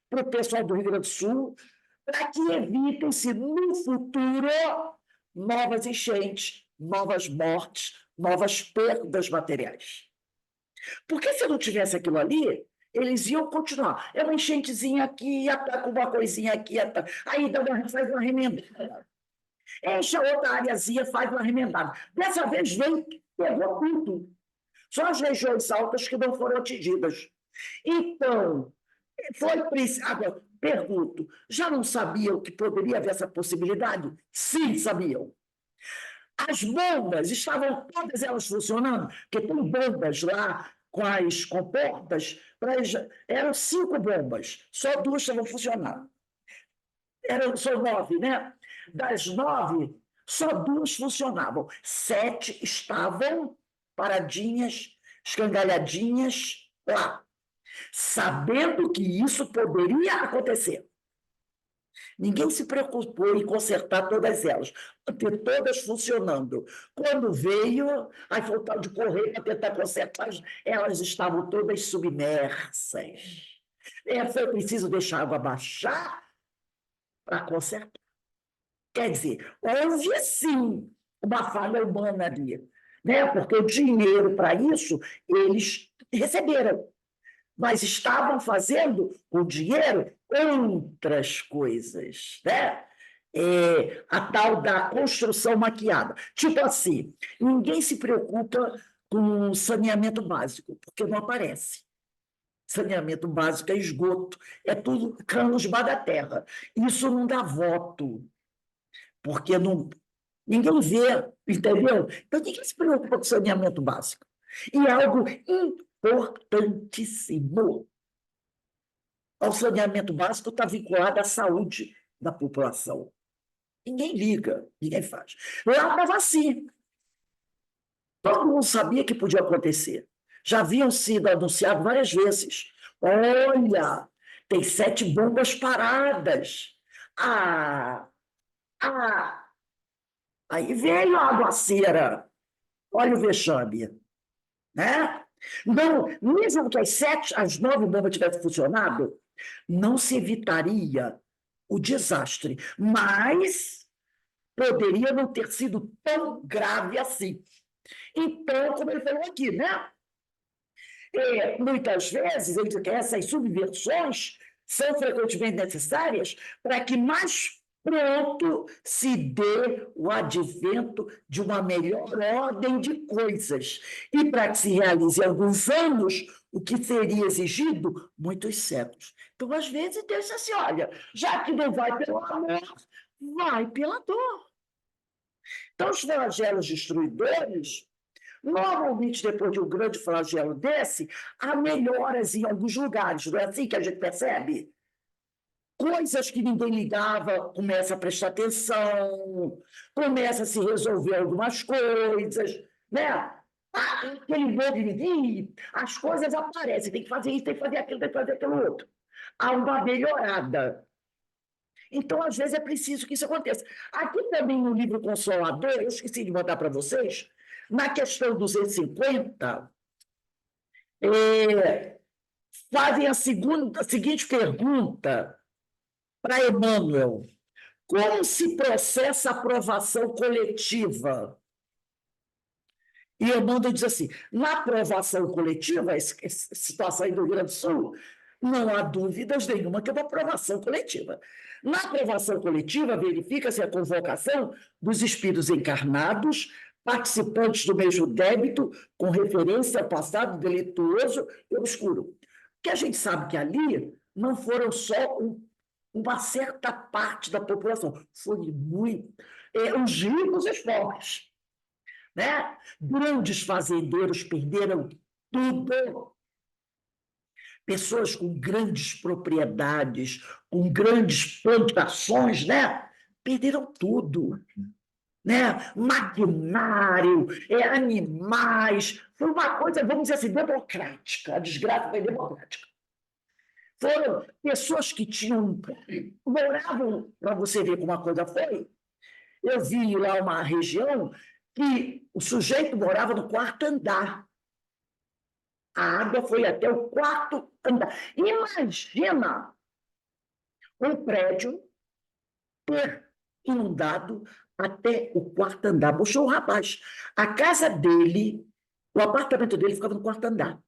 para o pessoal do Rio Grande do Sul, para que evitem-se no futuro novas enchentes, novas mortes, novas perdas materiais. Porque se não tivesse aquilo ali, eles iam continuar. É uma enchentezinha aqui, ataca uma coisinha aqui, aí faz uma remenda. Enche a outra areazinha, faz uma remendada. Dessa vez vem pegou tudo. Só as regiões altas que não foram atingidas. Então, foi preciso. Agora, pergunto, já não sabiam que poderia haver essa possibilidade? Sim, sabiam. As bombas estavam todas elas funcionando, porque tem bombas lá com as comportas, eram 5 bombas, só 2 estavam funcionando. São 9, né? Das 9, só 2 funcionavam. 7 estavam paradinhas, escangalhadinhas lá, sabendo que isso poderia acontecer. Ninguém se preocupou em consertar todas elas, ter todas funcionando. Quando veio, aí foi o tal de correr para tentar consertar, elas estavam todas submersas. Foi preciso deixar a água baixar para consertar. Quer dizer, houve sim uma falha humana ali, né? Porque o dinheiro para isso eles receberam, mas estavam fazendo com o dinheiro outras coisas, né? A tal da construção maquiada. Tipo assim, ninguém se preocupa com saneamento básico, porque não aparece. Saneamento básico é esgoto, é tudo canos debaixo da terra. Isso não dá voto, porque não, ninguém vê, entendeu? Então, ninguém se preocupa com saneamento básico. E é algo importantíssimo. O saneamento básico está vinculado à saúde da população. Ninguém liga, ninguém faz. Lá estava assim. Todo mundo sabia que podia acontecer. Já haviam sido anunciado várias vezes. Olha, tem 7 bombas paradas. Ah, ah. Aí veio a aguaceira. Olha o vexame. Né? Não, mesmo que as 9 bombas tivessem funcionado, não se evitaria o desastre, mas poderia não ter sido tão grave assim. Então, como ele falou aqui, né? Muitas vezes, essas subversões são frequentemente necessárias para que mais pronto se dê o advento de uma melhor ordem de coisas e para que se realize em alguns anos o que seria exigido muitos séculos. Então, às vezes, Deus diz assim, olha, já que não vai pelo amor, vai pela dor. Então, os flagelos destruidores, normalmente, depois de um grande flagelo desse, há melhoras em alguns lugares, não é assim que a gente percebe? Coisas que ninguém ligava, começa a prestar atenção, começa a se resolver algumas coisas, né? Aquele movimento, as coisas aparecem, tem que fazer isso, tem que fazer aquilo, tem que fazer aquilo outro. Há uma melhorada. Então, às vezes, é preciso que isso aconteça. Aqui também no livro Consolador, eu esqueci de mandar para vocês, na questão 250, fazem a seguinte pergunta para Emmanuel: como se processa a aprovação coletiva? E Emmanuel diz assim: na aprovação coletiva, essa situação aí do Rio Grande do Sul, não há dúvidas nenhuma que é uma aprovação coletiva. Na aprovação coletiva, verifica-se a convocação dos espíritos encarnados, participantes do mesmo débito, com referência ao passado delituoso e obscuro. Porque a gente sabe que ali não foram só uma certa parte da população, foi muito. Os ricos e os pobres. Né? Grandes fazendeiros perderam tudo. Pessoas com grandes propriedades, com grandes plantações, né? Perderam tudo. Né? Maquinário, animais. Foi uma coisa, vamos dizer assim, democrática. A desgraça foi democrática. Foram pessoas que moravam, para você ver como a coisa foi. Eu vi lá uma região que o sujeito morava no 4º andar. A água foi até o 4º andar. Imagina um prédio ter inundado até o 4º andar. Puxou o rapaz. A casa dele, o apartamento dele ficava no 4º andar.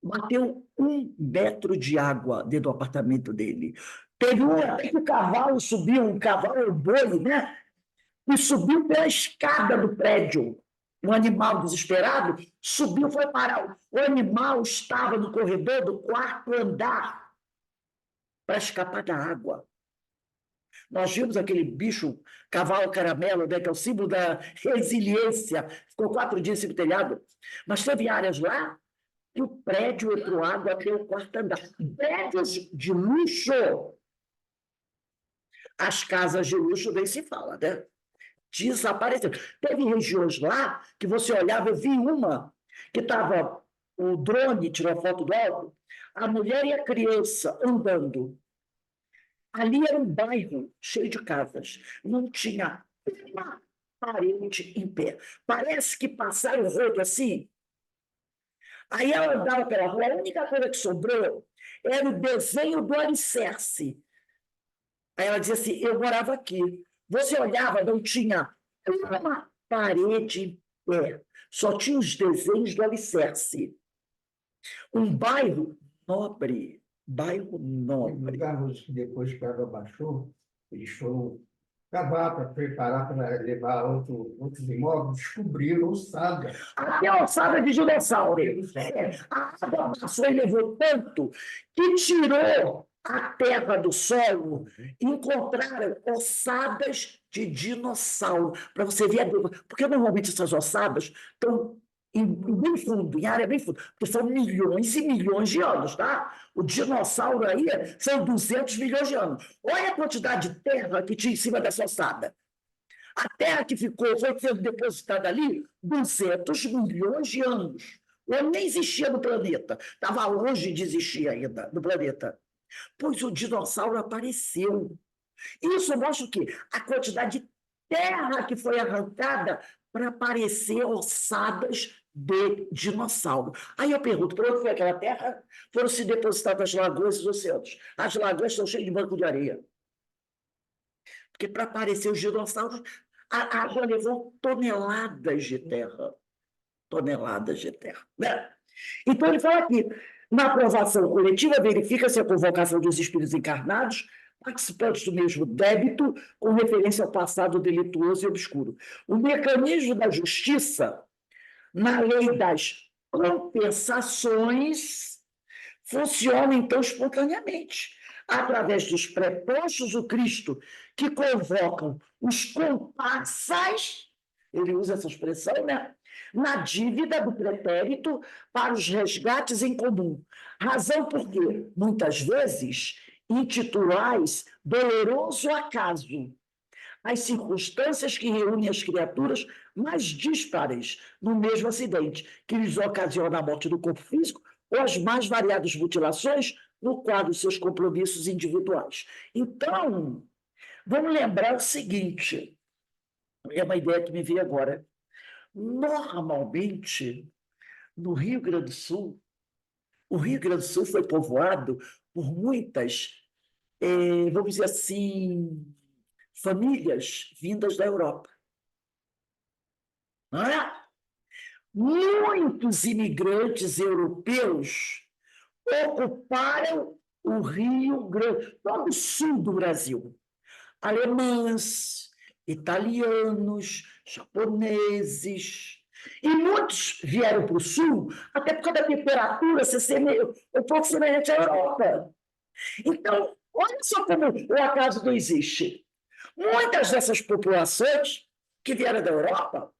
Bateu 1 metro de água dentro do apartamento dele. Teve até que o cavalo subiu, um cavalo, um boi, né? e subiu pela escada do prédio. Um animal desesperado subiu, foi parar. O animal estava no corredor do quarto andar para escapar da água. Nós vimos aquele bicho, cavalo caramelo, né, que é o símbolo da resiliência. Ficou 4 dias sem telhado. Mas teve áreas lá que o prédio entrou água até o quarto andar. Prédios de luxo. As casas de luxo nem se fala, né? Desapareceram. Teve regiões lá que você olhava, eu vi uma que estava, o drone tirou a foto do alto, a mulher e a criança andando. Ali era um bairro cheio de casas. Não tinha uma parede em pé. Parece que passaram o rodo assim. Aí ela andava pela rua, a única coisa que sobrou era o desenho do alicerce. Aí ela dizia assim, eu morava aqui. Você olhava, não tinha uma parede em pé. Só tinha os desenhos do alicerce. Um bairro nobre. Bairro Em nobre. lugares que depois que a água baixou, eles foram cavar para preparar para levar outros imóveis, descobriram ossada. Até a ossada de dinossauro. A água passou e levou tanto que tirou a terra do solo e encontraram ossadas de dinossauro. Para você ver, porque normalmente essas ossadas estão bem fundo, em área bem fundo, porque são milhões e milhões de anos, tá? O dinossauro aí são 200 milhões de anos. Olha a quantidade de terra que tinha em cima dessa ossada. A terra que ficou, foi sendo depositada ali 200 milhões de anos. O homem nem existia no planeta, estava longe de existir ainda no planeta. Pois o dinossauro apareceu. Isso mostra o quê? A quantidade de terra que foi arrancada para aparecer ossadas de dinossauro. Aí eu pergunto, para onde foi aquela terra? Foram se depositadas as lagoas e os oceanos. As lagoas estão cheias de banco de areia. Porque para aparecer os dinossauros, a água levou toneladas de terra. Toneladas de terra. Né? Então, ele fala aqui, na aprovação coletiva, verifica-se a convocação dos espíritos encarnados, participantes do mesmo débito, com referência ao passado delituoso e obscuro. O mecanismo da justiça, na lei das compensações, funciona, então, espontaneamente, através dos prepostos do Cristo, que convocam os comparsas, ele usa essa expressão, né? Na dívida do pretérito para os resgates em comum. Razão porque, muitas vezes, intitulais doloroso acaso, as circunstâncias que reúnem as criaturas mais díspares no mesmo acidente, que lhes ocasiona a morte do corpo físico ou as mais variadas mutilações no quadro de seus compromissos individuais. Então, vamos lembrar o seguinte, é uma ideia que me veio agora. Normalmente, no Rio Grande do Sul, o Rio Grande do Sul foi povoado por muitas, vamos dizer assim, famílias vindas da Europa. Não é? Muitos imigrantes europeus ocuparam o Rio Grande, todo o sul do Brasil. Alemães, italianos, japoneses. E muitos vieram para o sul, até por causa da temperatura ser um pouco semelhante à Europa. Então, olha só como o acaso não existe. Muitas dessas populações que vieram da Europa,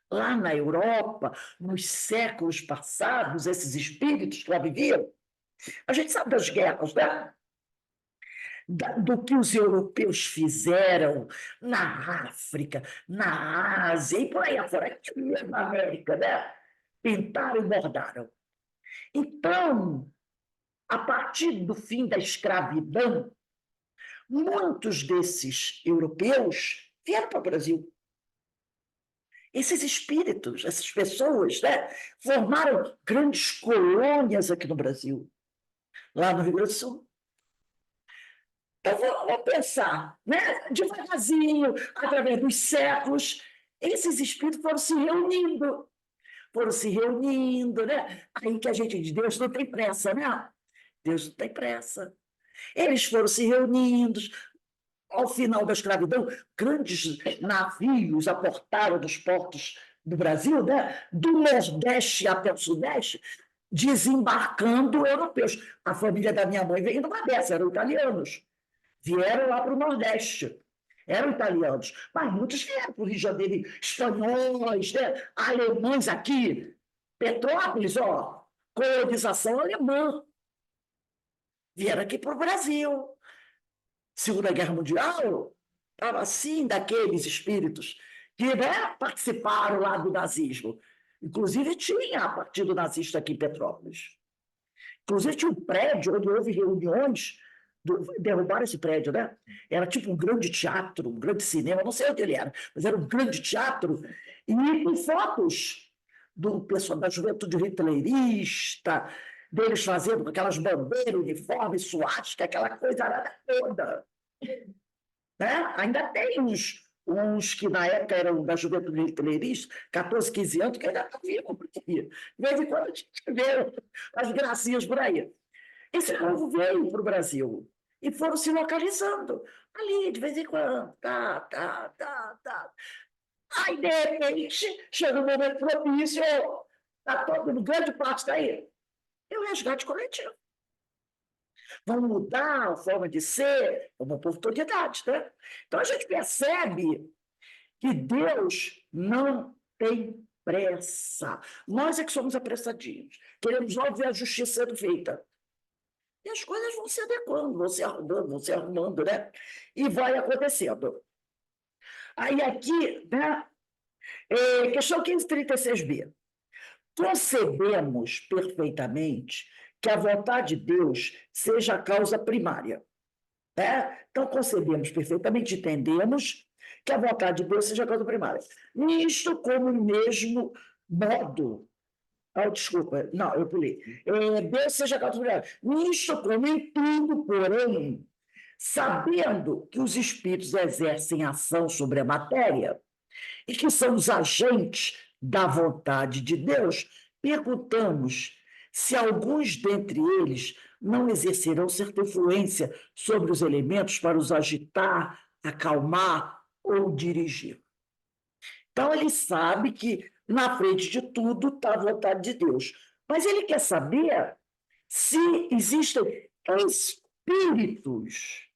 lá na Europa, nos séculos passados, esses espíritos que lá viviam, a gente sabe das guerras, né? Do que os europeus fizeram na África, na Ásia e por aí afora, aqui na América, né? Pintaram e bordaram. Então, a partir do fim da escravidão, muitos desses europeus vieram para o Brasil. Esses espíritos, essas pessoas, né, formaram grandes colônias aqui no Brasil, lá no Rio Grande do Sul. Então, vamos pensar, né? Devagarzinho, através dos séculos, esses espíritos foram se reunindo, né? Aí que a gente diz, Deus não tem pressa, né? Deus não tem pressa. Eles foram se reunindo, ao final da escravidão, grandes navios aportaram dos portos do Brasil, né? Do Nordeste até o Sudeste, desembarcando europeus. A família da minha mãe veio numa dessa, eram italianos. Vieram lá para o Nordeste. Eram italianos, mas muitos vieram para o Rio de Janeiro, espanhóis, né? Alemães aqui. Petrópolis, ó, colonização alemã. Vieram aqui para o Brasil. Segunda Guerra Mundial, estava assim, daqueles espíritos que, né, participaram lá do nazismo. Inclusive, tinha partido nazista aqui em Petrópolis. Inclusive, tinha um prédio onde houve reuniões, derrubaram esse prédio, né? Era tipo um grande teatro, um grande cinema, não sei onde ele era, mas era um grande teatro, e com fotos do pessoal da juventude hitlerista, deles fazendo com aquelas bandeiras, uniformes, suástica, aquela coisa arada toda. Né? Ainda tem uns que na época eram da juventude hitlerista, 14, 15 anos, que ainda não viram por aqui. De vez em quando a gente vê as gracinhas por aí. Esse povo veio para o Brasil e foram se localizando ali, de vez em quando. Tá. Aí, de repente, chega um momento propício, está todo, grande parte está aí. É o resgate coletivo. Vão mudar a forma de ser, é uma oportunidade, né? Então, a gente percebe que Deus não tem pressa. Nós é que somos apressadinhos. Queremos logo ver a justiça sendo feita. E as coisas vão se adequando, vão se arrumando, né? E vai acontecendo. Aí aqui, né? Questão 1536b. Concebemos perfeitamente que a vontade de Deus seja a causa primária. Né? Então, concebemos perfeitamente, entendemos que a vontade de Deus seja a causa primária. Nisto, como mesmo modo. Desculpa, não, eu pulei. Deus seja a causa primária. Nisto, como em tudo, porém, sabendo que os espíritos exercem ação sobre a matéria e que são os agentes da vontade de Deus, perguntamos se alguns dentre eles não exercerão certa influência sobre os elementos para os agitar, acalmar ou dirigir. Então, ele sabe que na frente de tudo está a vontade de Deus. Mas ele quer saber se existem espíritos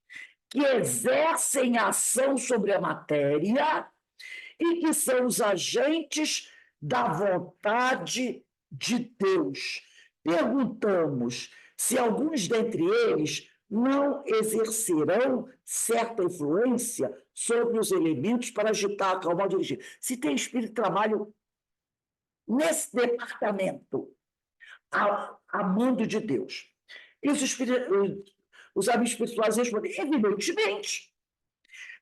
que exercem ação sobre a matéria e que são os agentes da vontade de Deus. Perguntamos se alguns dentre eles não exercerão certa influência sobre os elementos para agitar, acalmar, dirigir. Se tem espírito que trabalham nesse departamento, a mando de Deus. E os amigos espirituais respondem, evidentemente,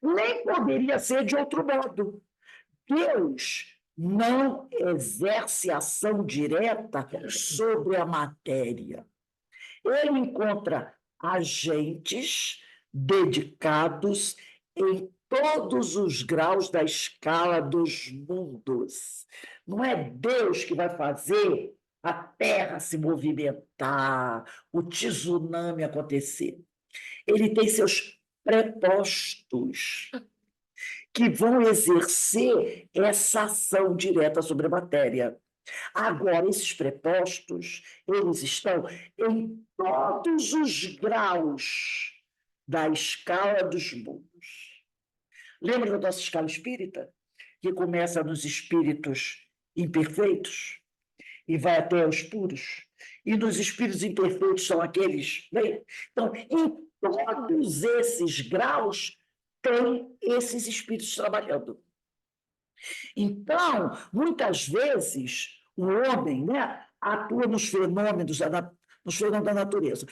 nem poderia ser de outro modo. Deus não exerce ação direta sobre a matéria. Ele encontra agentes dedicados em todos os graus da escala dos mundos. Não é Deus que vai fazer a Terra se movimentar, o tsunami acontecer. Ele tem seus prepostos que vão exercer essa ação direta sobre a matéria. Agora, esses prepostos, eles estão em todos os graus da escala dos mundos. Lembra da nossa escala espírita? Que começa nos espíritos imperfeitos e vai até os puros. E nos espíritos imperfeitos são aqueles... Bem, então, em todos esses graus, tem esses espíritos trabalhando. Então, muitas vezes, o homem, né, atua nos fenômenos da natureza.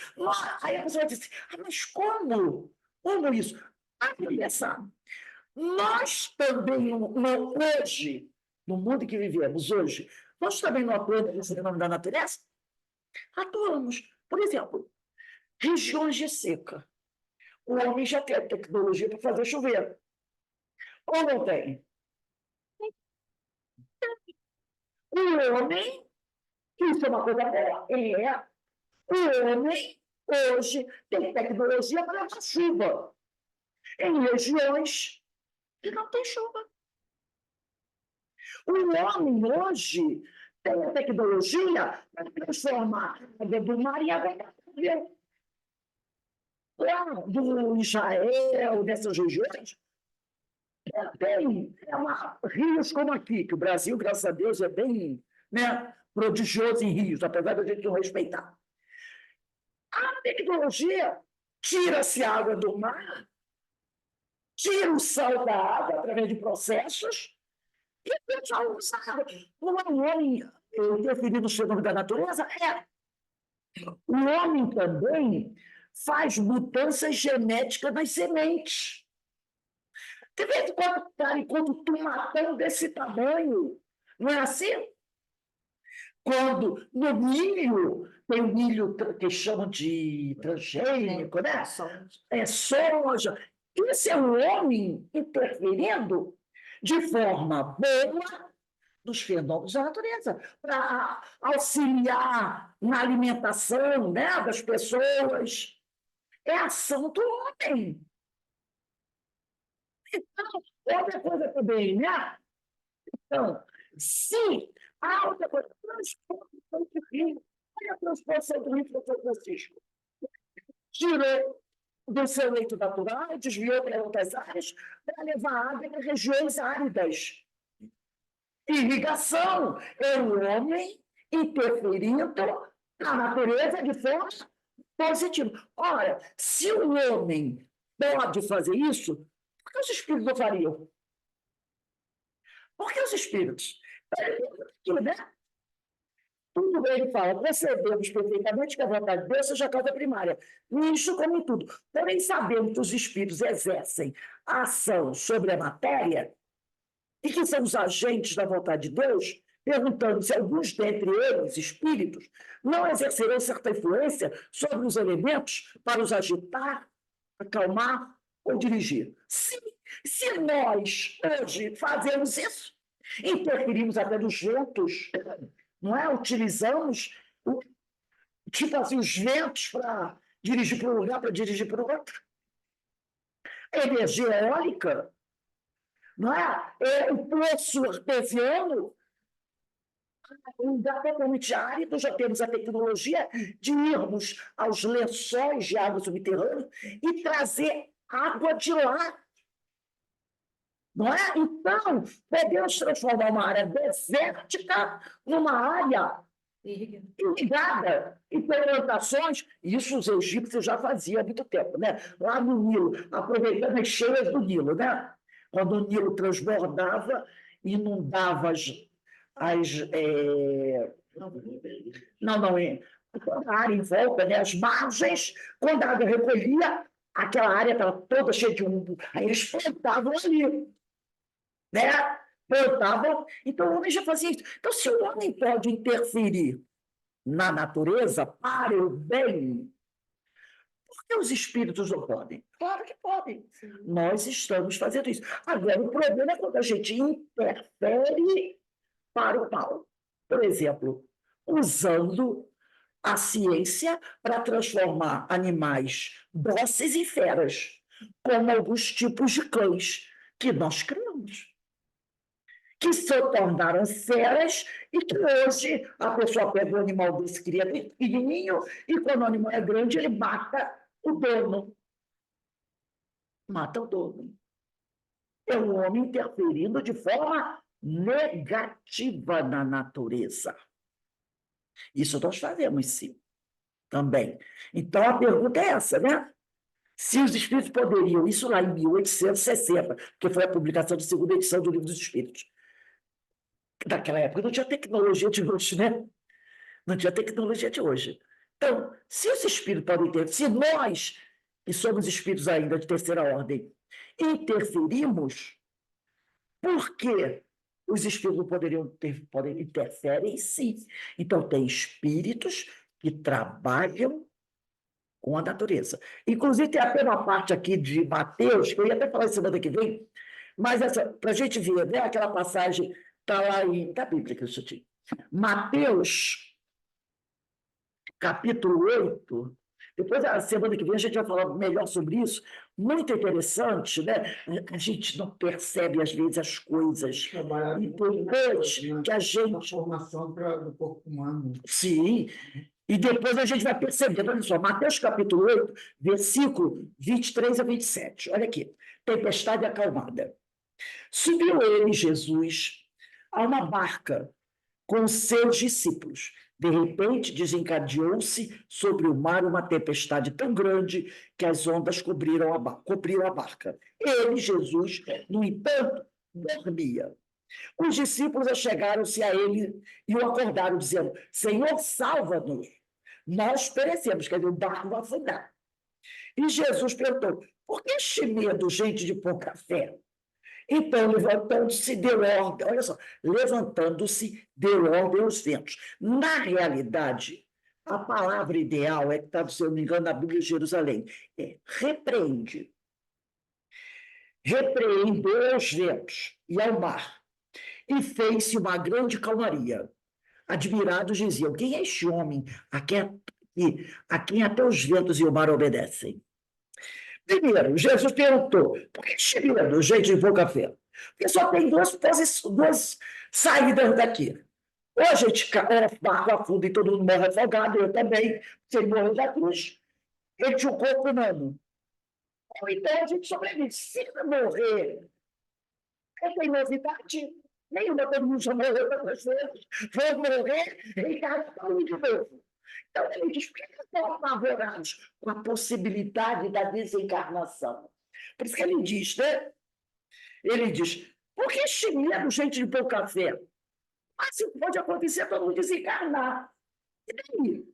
Aí a pessoa diz, mas como? Como isso? Olha só, nós também, hoje, no mundo que vivemos hoje, nós também não atuamos nesse fenômeno da natureza? Atuamos. Por exemplo, regiões de seca. O homem já tem tecnologia para fazer chover. Ou não tem? O homem, isso é uma coisa boa, o homem hoje tem tecnologia para levar chuva. em regiões que não tem chuva. O homem hoje tem a tecnologia para transformar a água do mar em água da árvore. Lá do Israel, dessas regiões, tem rios como aqui, que o Brasil, graças a Deus, é bem, né, prodigioso em rios, apesar da gente não respeitar. A tecnologia tira-se água do mar, tira o sal da água através de processos e deixa a usar. Não é o homem interferir no fenômeno da natureza? É. O homem também faz mudanças genéticas nas sementes. De vez em quando, cara, quando tomatão desse tamanho, não é assim? Quando no milho, tem o milho que chamam de transgênico, né? É soja. Esse é o homem interferindo de forma boa nos fenômenos da natureza, para auxiliar na alimentação, né, das pessoas. É a ação do homem. Então, outra coisa também, né? Então, se há outra coisa, transposição de rio, olha a transposição do rio para São Francisco. Tirou do seu leito natural, desviou para outras áreas, para levar água para regiões áridas. Irrigação é o homem interferindo na natureza de forma positiva. Ora, se o homem pode fazer isso, por que os espíritos não fariam? Por que os espíritos? Né? Tudo ele fala, percebemos perfeitamente que a vontade de Deus seja a causa primária. Nisso, como em tudo. Porém, sabemos que os espíritos exercem a ação sobre a matéria e que são os agentes da vontade de Deus, perguntando se alguns dentre eles, espíritos, não exercerão certa influência sobre os elementos para os agitar, acalmar ou dirigir. Se nós, hoje, fazemos isso, interferimos até nos ventos, não é? Utilizamos, tipo assim, os ventos para dirigir para um lugar, para dirigir para o outro. Energia eólica, não é? O poço artesiano, um lugar totalmente árido, já temos a tecnologia de irmos aos lençóis de água subterrânea e trazer água de lá. Não é? Então, podemos transformar uma área desértica numa área irrigada. E plantações, isso os egípcios já faziam há muito tempo, né? Lá no Nilo, aproveitando as cheias do Nilo, né? Quando o Nilo transbordava, inundava a área em volta, né? As margens, quando a água recolhia, aquela área estava toda cheia de umbo. Aí eles plantavam ali. Né? Plantavam, então o homem já fazia isso. Então, se o homem pode interferir na natureza para o bem, por que os espíritos não podem? Claro que podem. Sim. Nós estamos fazendo isso. Agora, o problema é quando a gente interfere para o mal. Por exemplo, usando a ciência para transformar animais dóceis em feras, como alguns tipos de cães que nós criamos, que se tornaram feras e que hoje a pessoa pega um animal desse, cria pequenininho, e quando o animal é grande, ele mata o dono. Mata o dono. É o homem interferindo de forma negativa na natureza. Isso nós fazemos, sim, também. Então, a pergunta é essa, né? Se os espíritos poderiam, isso lá em 1860, que foi a publicação da segunda edição do Livro dos Espíritos. Naquela época não tinha tecnologia de hoje, né? Não tinha tecnologia de hoje. Então, se os espíritos podem ter, se nós, que somos espíritos ainda de terceira ordem, interferimos, por que os espíritos não poderiam interferem? Sim. Então, tem espíritos que trabalham com a natureza. Inclusive, tem até uma parte aqui de Mateus, que eu ia até falar semana que vem, mas para a gente ver, né, aquela passagem está lá na Bíblia que eu citei. Mateus, capítulo 8, Depois, a semana que vem, a gente vai falar melhor sobre isso. Muito interessante, né? A gente não percebe, às vezes, as coisas Trabalhar importantes que a na gente... formação do corpo humano. Sim, e depois a gente vai perceber, olha só, Mateus capítulo 8, versículo 23 a 27. Olha aqui, tempestade acalmada. Subiu ele, Jesus, a uma barca com seus discípulos. De repente, desencadeou-se sobre o mar uma tempestade tão grande que as ondas cobriram a barca. Ele, Jesus, no entanto, dormia. Os discípulos achegaram-se a ele e o acordaram, dizendo: Senhor, salva-nos, nós perecemos, quer dizer, o barco vai afundar. E Jesus perguntou: por que este medo, gente de pouca fé? Então, levantando-se, deu ordem, olha só, levantando-se, deu ordem aos ventos. Na realidade, a palavra ideal é que está, se eu não me engano, na Bíblia de Jerusalém, é repreende. Repreendeu aos ventos e ao mar, e fez-se uma grande calmaria. Admirados diziam: quem é este homem a quem até os ventos e o mar obedecem? Primeiro, Jesus perguntou: por que este medo, gente de pouca fé? Porque só tem duas saídas daqui. Ou a gente o barco afunda e todo mundo morre afogado, eu também, se ele morrer da cruz, ele tinha um corpo humano. Ou então a gente sobrevive. Se morrer, não tem novidade nenhuma, todo mundo já morreu tantas vezes, vou morrer, reencarnar de novo. Então, ele diz: por que estão apavorados com a possibilidade da desencarnação? Por isso que ele diz, né? Ele diz: por que este medo, gente de pouca fé? Mas pode acontecer todo mundo desencarnar. E daí?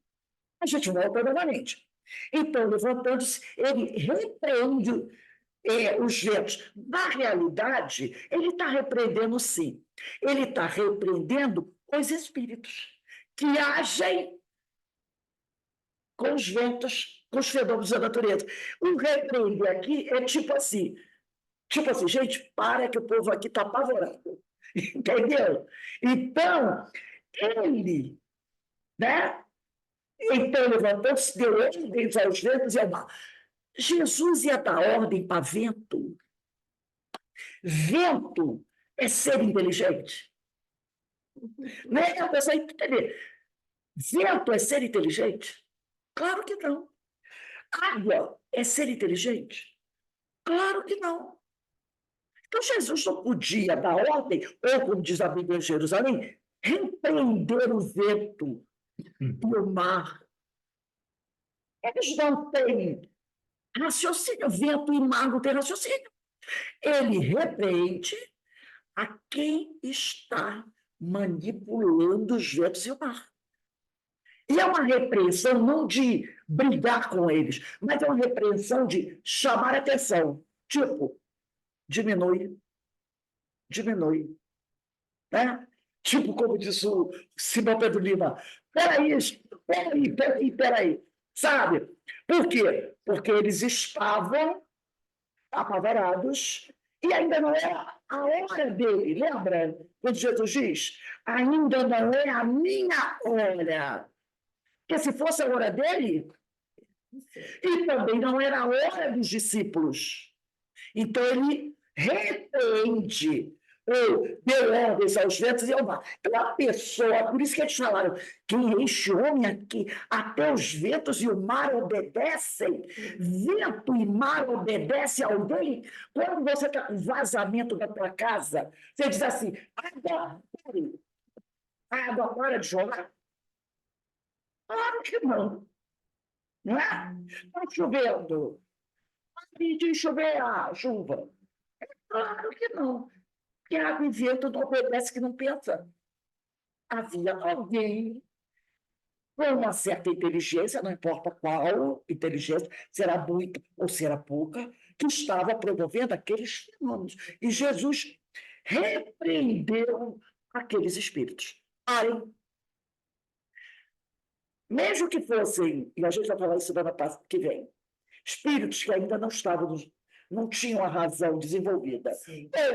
A gente volta novamente. Então, levantando-se, ele repreende os ventos. Na realidade, ele está repreendendo, sim. Ele está repreendendo os espíritos que agem com os ventos, com os fenômenos da natureza. O repreender aqui é tipo assim, gente, para que o povo aqui está apavorado. Entendeu? Então, ele, né? Então, levantou-se, deu ordens aos ventos e ao mar. Jesus ia dar ordem para vento. Vento é ser inteligente. Não é a pessoa entender. Vento é ser inteligente? Claro que não. Água é ser inteligente? Claro que não. Então, Jesus não podia dar ordem, ou, como diz a Bíblia em Jerusalém, repreender o vento e o mar. Eles não têm raciocínio, vento e mar não têm raciocínio. Ele repreende a quem está manipulando os ventos e o mar. E é uma repreensão não de brigar com eles, mas é uma repreensão de chamar a atenção. Tipo, diminui, né? Tipo, como disse o Simão Pedro Lima, peraí, sabe? Por quê? Porque eles estavam apavorados e ainda não era a hora dele, lembra? Quando Jesus diz, ainda não é a minha hora. Porque se fosse a hora dele, e também não era a hora dos discípulos. Então, ele repreende, ou deu ordens aos ventos e ao mar. Então, a pessoa, por isso que eles falaram, quem é este homem aqui? Até os ventos e o mar obedecem. Vento e mar obedecem a alguém? Quando você está com vazamento da tua casa, você diz assim, água para de jogar? Claro que não. Não é? Está chovendo. De chover a chuva. Claro que não. Porque água e vento não obedece que não pensa. Havia alguém com uma certa inteligência, não importa qual inteligência, será muita ou será pouca, que estava promovendo aqueles fenômenos. E Jesus repreendeu aqueles espíritos. Parem. Mesmo que fossem, e a gente vai falar isso semana que vem, espíritos que ainda não estavam, não tinham a razão desenvolvida.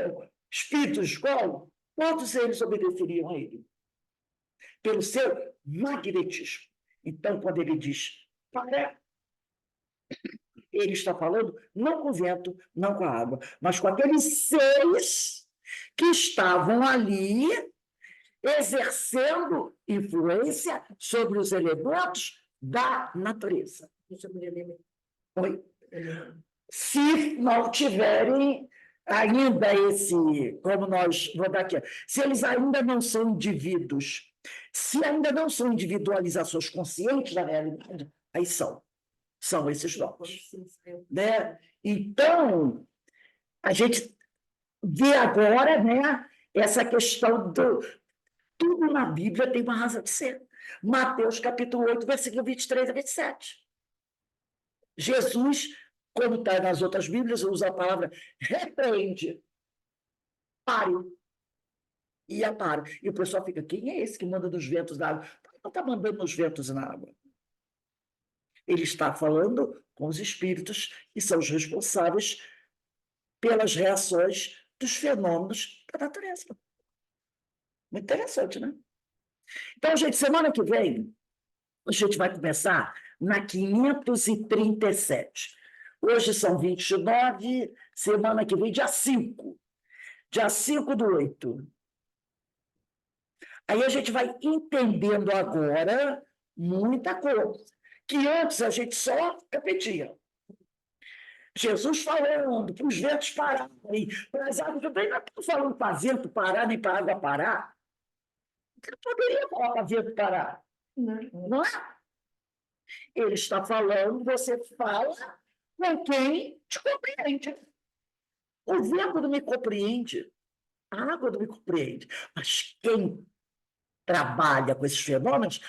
Ou espíritos de escola, todos eles obedeceriam a ele, pelo seu magnetismo. Então, quando ele diz, para, Ele está falando não com o vento, não com a água, mas com aqueles seres que estavam ali exercendo influência sobre os elementos da natureza. Oi? Se não tiverem ainda esse, como nós, vou dar aqui, se eles ainda não são indivíduos, se ainda não são individualizações conscientes da realidade, aí são esses dons, né? Então, a gente vê agora, né, essa questão do... Tudo na Bíblia tem uma razão de ser. Mateus, capítulo 8, versículo 23 a 27. Jesus, como está nas outras Bíblias, usa a palavra repreende. Pare. E apara. E o pessoal fica, quem é esse que manda nos ventos da água? Não está mandando nos ventos na água. Ele está falando com os espíritos que são os responsáveis pelas reações dos fenômenos da natureza. Muito interessante, né? Então, gente, semana que vem, a gente vai começar na 537. Hoje são 29, semana que vem, dia 5. Dia 5/8. Aí a gente vai entendendo agora muita coisa, que antes a gente só repetia. Jesus falando para os ventos pararem, para as águas, também não estou falando para vento parar, nem para água parar. Eu poderia falar para vento parar. Não é? Ele está falando, você fala com quem te compreende. O vento não me compreende, a água não me compreende, mas quem trabalha com esses fenômenos,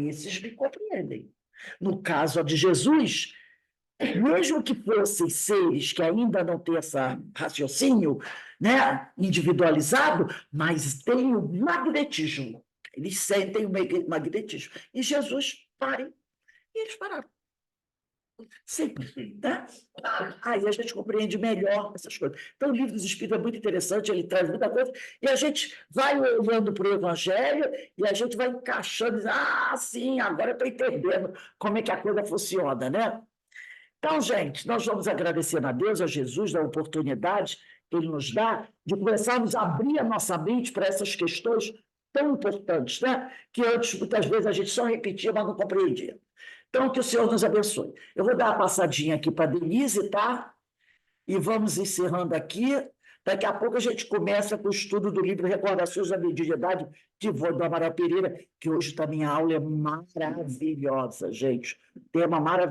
esses me compreendem. No caso de Jesus, mesmo que fossem seres que ainda não têm esse raciocínio, né, individualizado, mas têm o magnetismo. Eles sentem o magnetismo. E Jesus pare. E eles pararam. Simples, né? Aí a gente compreende melhor essas coisas. Então, o Livro dos Espíritos é muito interessante, ele traz muita coisa, e a gente vai olhando para o Evangelho e a gente vai encaixando, sim, agora eu estou entendendo como é que a coisa funciona, né? Então, gente, nós vamos agradecer a Deus, a Jesus, da oportunidade que Ele nos dá de começarmos a abrir a nossa mente para essas questões tão importantes, né? Que antes, muitas vezes, a gente só repetia, mas não compreendia. Então, que o Senhor nos abençoe. Eu vou dar uma passadinha aqui para a Denise, tá? E vamos encerrando aqui. Daqui a pouco a gente começa com o estudo do livro Recordações da Mediunidade de Vô do Amaral Pereira, que hoje também a aula é maravilhosa, gente. Tema maravilhoso.